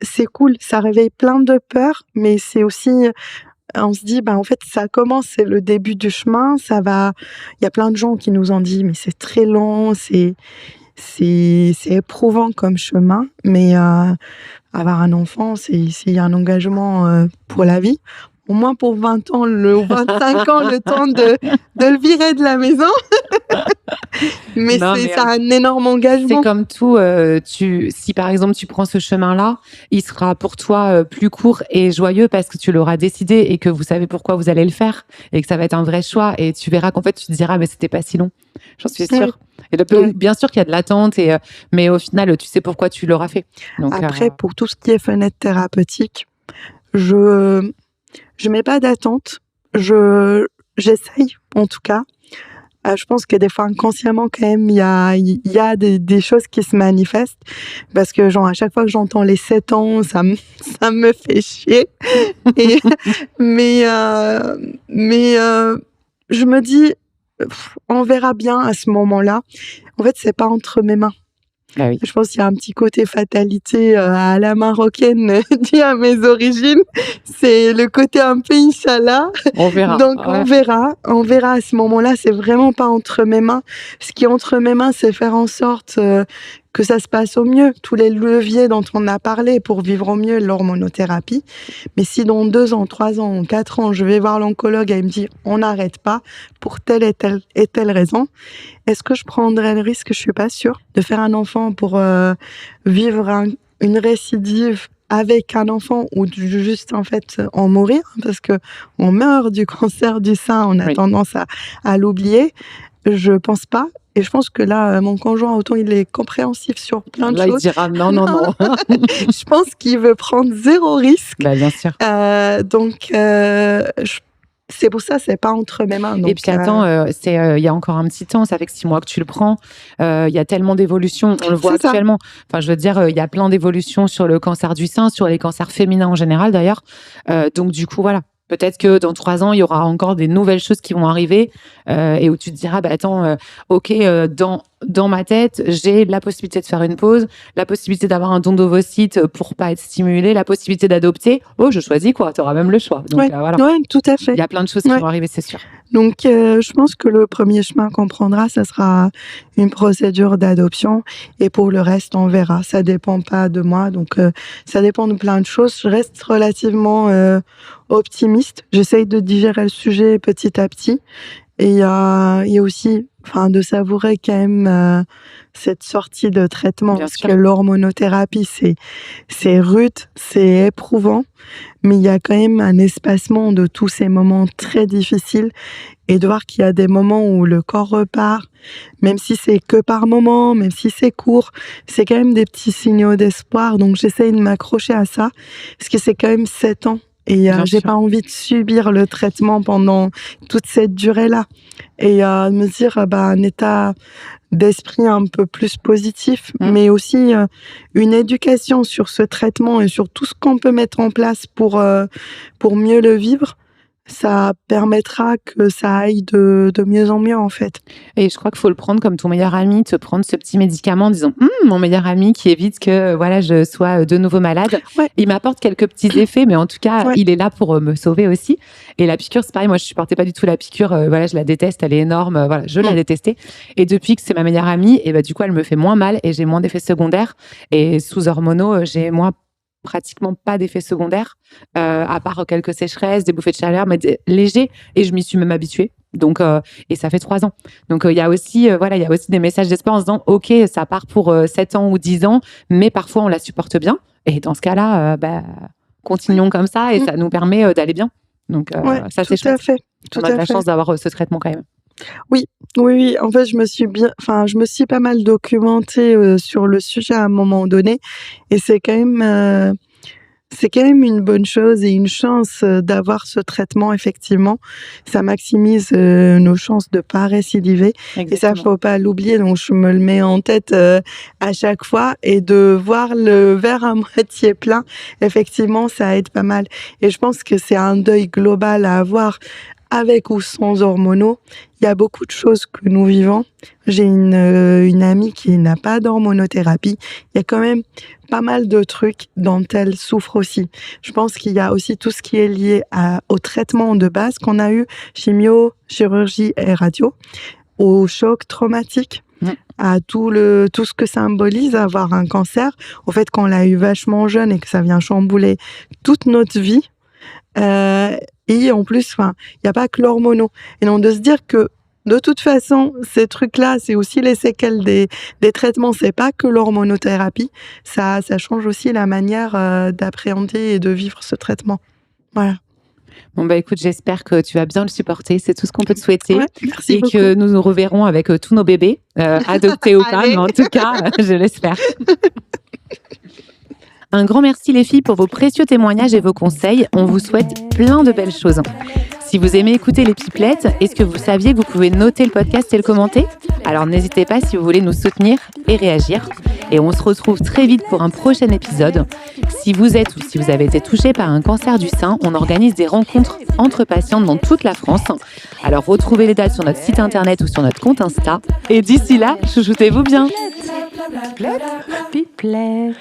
c'est cool. Ça réveille plein de peurs, mais c'est aussi, on se dit, en fait, ça commence, c'est le début du chemin. Ça va. Il y a plein de gens qui nous ont dit, mais c'est très long, c'est éprouvant comme chemin, mais avoir un enfant, c'est un engagement pour la vie. Au moins pour 20 ans, 25 ans, le temps de le virer de la maison. Mais c'est un énorme engagement. C'est comme tout, si par exemple tu prends ce chemin-là, il sera pour toi plus court et joyeux parce que tu l'auras décidé et que vous savez pourquoi vous allez le faire et que ça va être un vrai choix et tu verras qu'en fait tu te diras mais c'était pas si long. J'en suis sûre. Et bien sûr qu'il y a de l'attente, mais au final tu sais pourquoi tu l'auras fait. Donc, après, pour tout ce qui est fenêtre thérapeutique, je mets pas d'attente. J'essaye, en tout cas. Je pense que des fois, inconsciemment, quand même, il y a des choses qui se manifestent. Parce que, à chaque fois que j'entends les 7 ans, ça me fait chier. Mais je me dis, on verra bien à ce moment-là. En fait, c'est pas entre mes mains. Ah oui. Je pense qu'il y a un petit côté fatalité à la marocaine dû à mes origines. C'est le côté un peu Inch'Allah. On verra. Donc on verra à ce moment-là. C'est vraiment pas entre mes mains. Ce qui est entre mes mains, c'est faire en sorte que ça se passe au mieux. Tous les leviers dont on a parlé pour vivre au mieux l'hormonothérapie. Mais si dans 2 ans, 3 ans, 4 ans, je vais voir l'oncologue et il me dit on n'arrête pas pour telle et telle raison, est-ce que je prendrais le risque? Je suis pas sûre de faire un enfant pour vivre une récidive avec un enfant ou juste en fait en mourir, parce que on meurt du cancer du sein, on a tendance à l'oublier. Je pense pas. Et je pense que là, mon conjoint, autant il est compréhensif sur plein de choses. Là, il dira non. Je pense qu'il veut prendre 0 risque. Bien sûr. Donc, c'est pour ça, c'est pas entre mes mains. Donc, et puis attends, il y a encore un petit temps, ça fait que 6 mois que tu le prends. Il y a tellement d'évolutions, on le voit actuellement. Enfin, je veux dire, il y a plein d'évolutions sur le cancer du sein, sur les cancers féminins en général d'ailleurs. Donc du coup, voilà. Peut-être que dans 3 ans, il y aura encore des nouvelles choses qui vont arriver et où tu te diras, dans ma tête, j'ai la possibilité de faire une pause, la possibilité d'avoir un don d'ovocytes pour pas être stimulée, la possibilité d'adopter. Oh, je choisis quoi. Tu auras même le choix. Donc, voilà. Oui, tout à fait. Il y a plein de choses qui vont arriver, c'est sûr. Donc, je pense que le premier chemin qu'on prendra, ça sera une procédure d'adoption. Et pour le reste, on verra. Ça dépend pas de moi. Donc, ça dépend de plein de choses. Je reste relativement optimiste. J'essaye de digérer le sujet petit à petit. Et il y a aussi de savourer quand même cette sortie de traitement. Parce que l'hormonothérapie, c'est rude, c'est éprouvant, mais il y a quand même un espacement de tous ces moments très difficiles et de voir qu'il y a des moments où le corps repart, même si c'est que par moment, même si c'est court, c'est quand même des petits signaux d'espoir. Donc j'essaye de m'accrocher à ça, parce que c'est quand même 7 ans. Et j'ai pas envie de subir le traitement pendant toute cette durée-là. Et me dire un état d'esprit un peu plus positif, mais aussi une éducation sur ce traitement et sur tout ce qu'on peut mettre en place pour mieux le vivre. Ça permettra que ça aille de mieux en mieux, en fait. Et je crois qu'il faut le prendre comme ton meilleur ami, te prendre ce petit médicament en disant mon meilleur ami qui évite que je sois de nouveau malade. Ouais. Il m'apporte quelques petits effets, mais en tout cas, il est là pour me sauver aussi. Et la piqûre, c'est pareil. Moi, je supportais pas du tout la piqûre. Je la déteste. Elle est énorme. Je l'ai détestée. Et depuis que c'est ma meilleure amie, et du coup, elle me fait moins mal et j'ai moins d'effets secondaires. Et sous hormonaux, j'ai pratiquement pas d'effets secondaires, à part quelques sécheresses, des bouffées de chaleur, mais légers, et je m'y suis même habituée. Donc, et ça fait 3 ans. Donc, il y a aussi des messages d'espoir en se disant, ok, ça part pour 7 ans ou 10 ans, mais parfois on la supporte bien. Et dans ce cas-là, continuons comme ça, et ça nous permet d'aller bien. Donc, ça c'est chouette. On a de la chance d'avoir ce traitement quand même. Oui. En fait, je me suis pas mal documentée sur le sujet à un moment donné, et c'est quand même une bonne chose et une chance d'avoir ce traitement. Effectivement, ça maximise nos chances de pas récidiver. Exactement. Et ça, faut pas l'oublier. Donc, je me le mets en tête à chaque fois, et de voir le verre à moitié plein. Effectivement, ça aide pas mal. Et je pense que c'est un deuil global à avoir. Avec ou sans hormonaux, il y a beaucoup de choses que nous vivons. J'ai une amie qui n'a pas d'hormonothérapie. Il y a quand même pas mal de trucs dont elle souffre aussi. Je pense qu'il y a aussi tout ce qui est lié au traitement de base qu'on a eu, chimio, chirurgie et radio, au choc traumatique, à tout ce que symbolise avoir un cancer, au fait qu'on l'a eu vachement jeune et que ça vient chambouler toute notre vie. Et en plus, il n'y a pas que l'hormonaux. Et donc, de se dire que, de toute façon, ces trucs-là, c'est aussi les séquelles des traitements. C'est pas que l'hormonothérapie. Ça change aussi la manière d'appréhender et de vivre ce traitement. Voilà. Bon, écoute, j'espère que tu vas bien le supporter. C'est tout ce qu'on peut te souhaiter. Merci et beaucoup. Que nous nous reverrons avec tous nos bébés, adoptés ou pas, mais en tout cas, je l'espère. Un grand merci les filles pour vos précieux témoignages et vos conseils. On vous souhaite plein de belles choses. Si vous aimez écouter les pipelettes, est-ce que vous saviez que vous pouvez noter le podcast et le commenter ? Alors n'hésitez pas si vous voulez nous soutenir et réagir. Et on se retrouve très vite pour un prochain épisode. Si vous êtes ou si vous avez été touché par un cancer du sein, on organise des rencontres entre patientes dans toute la France. Alors retrouvez les dates sur notre site internet ou sur notre compte Insta. Et d'ici là, chouchoutez-vous bien. Pipelettes.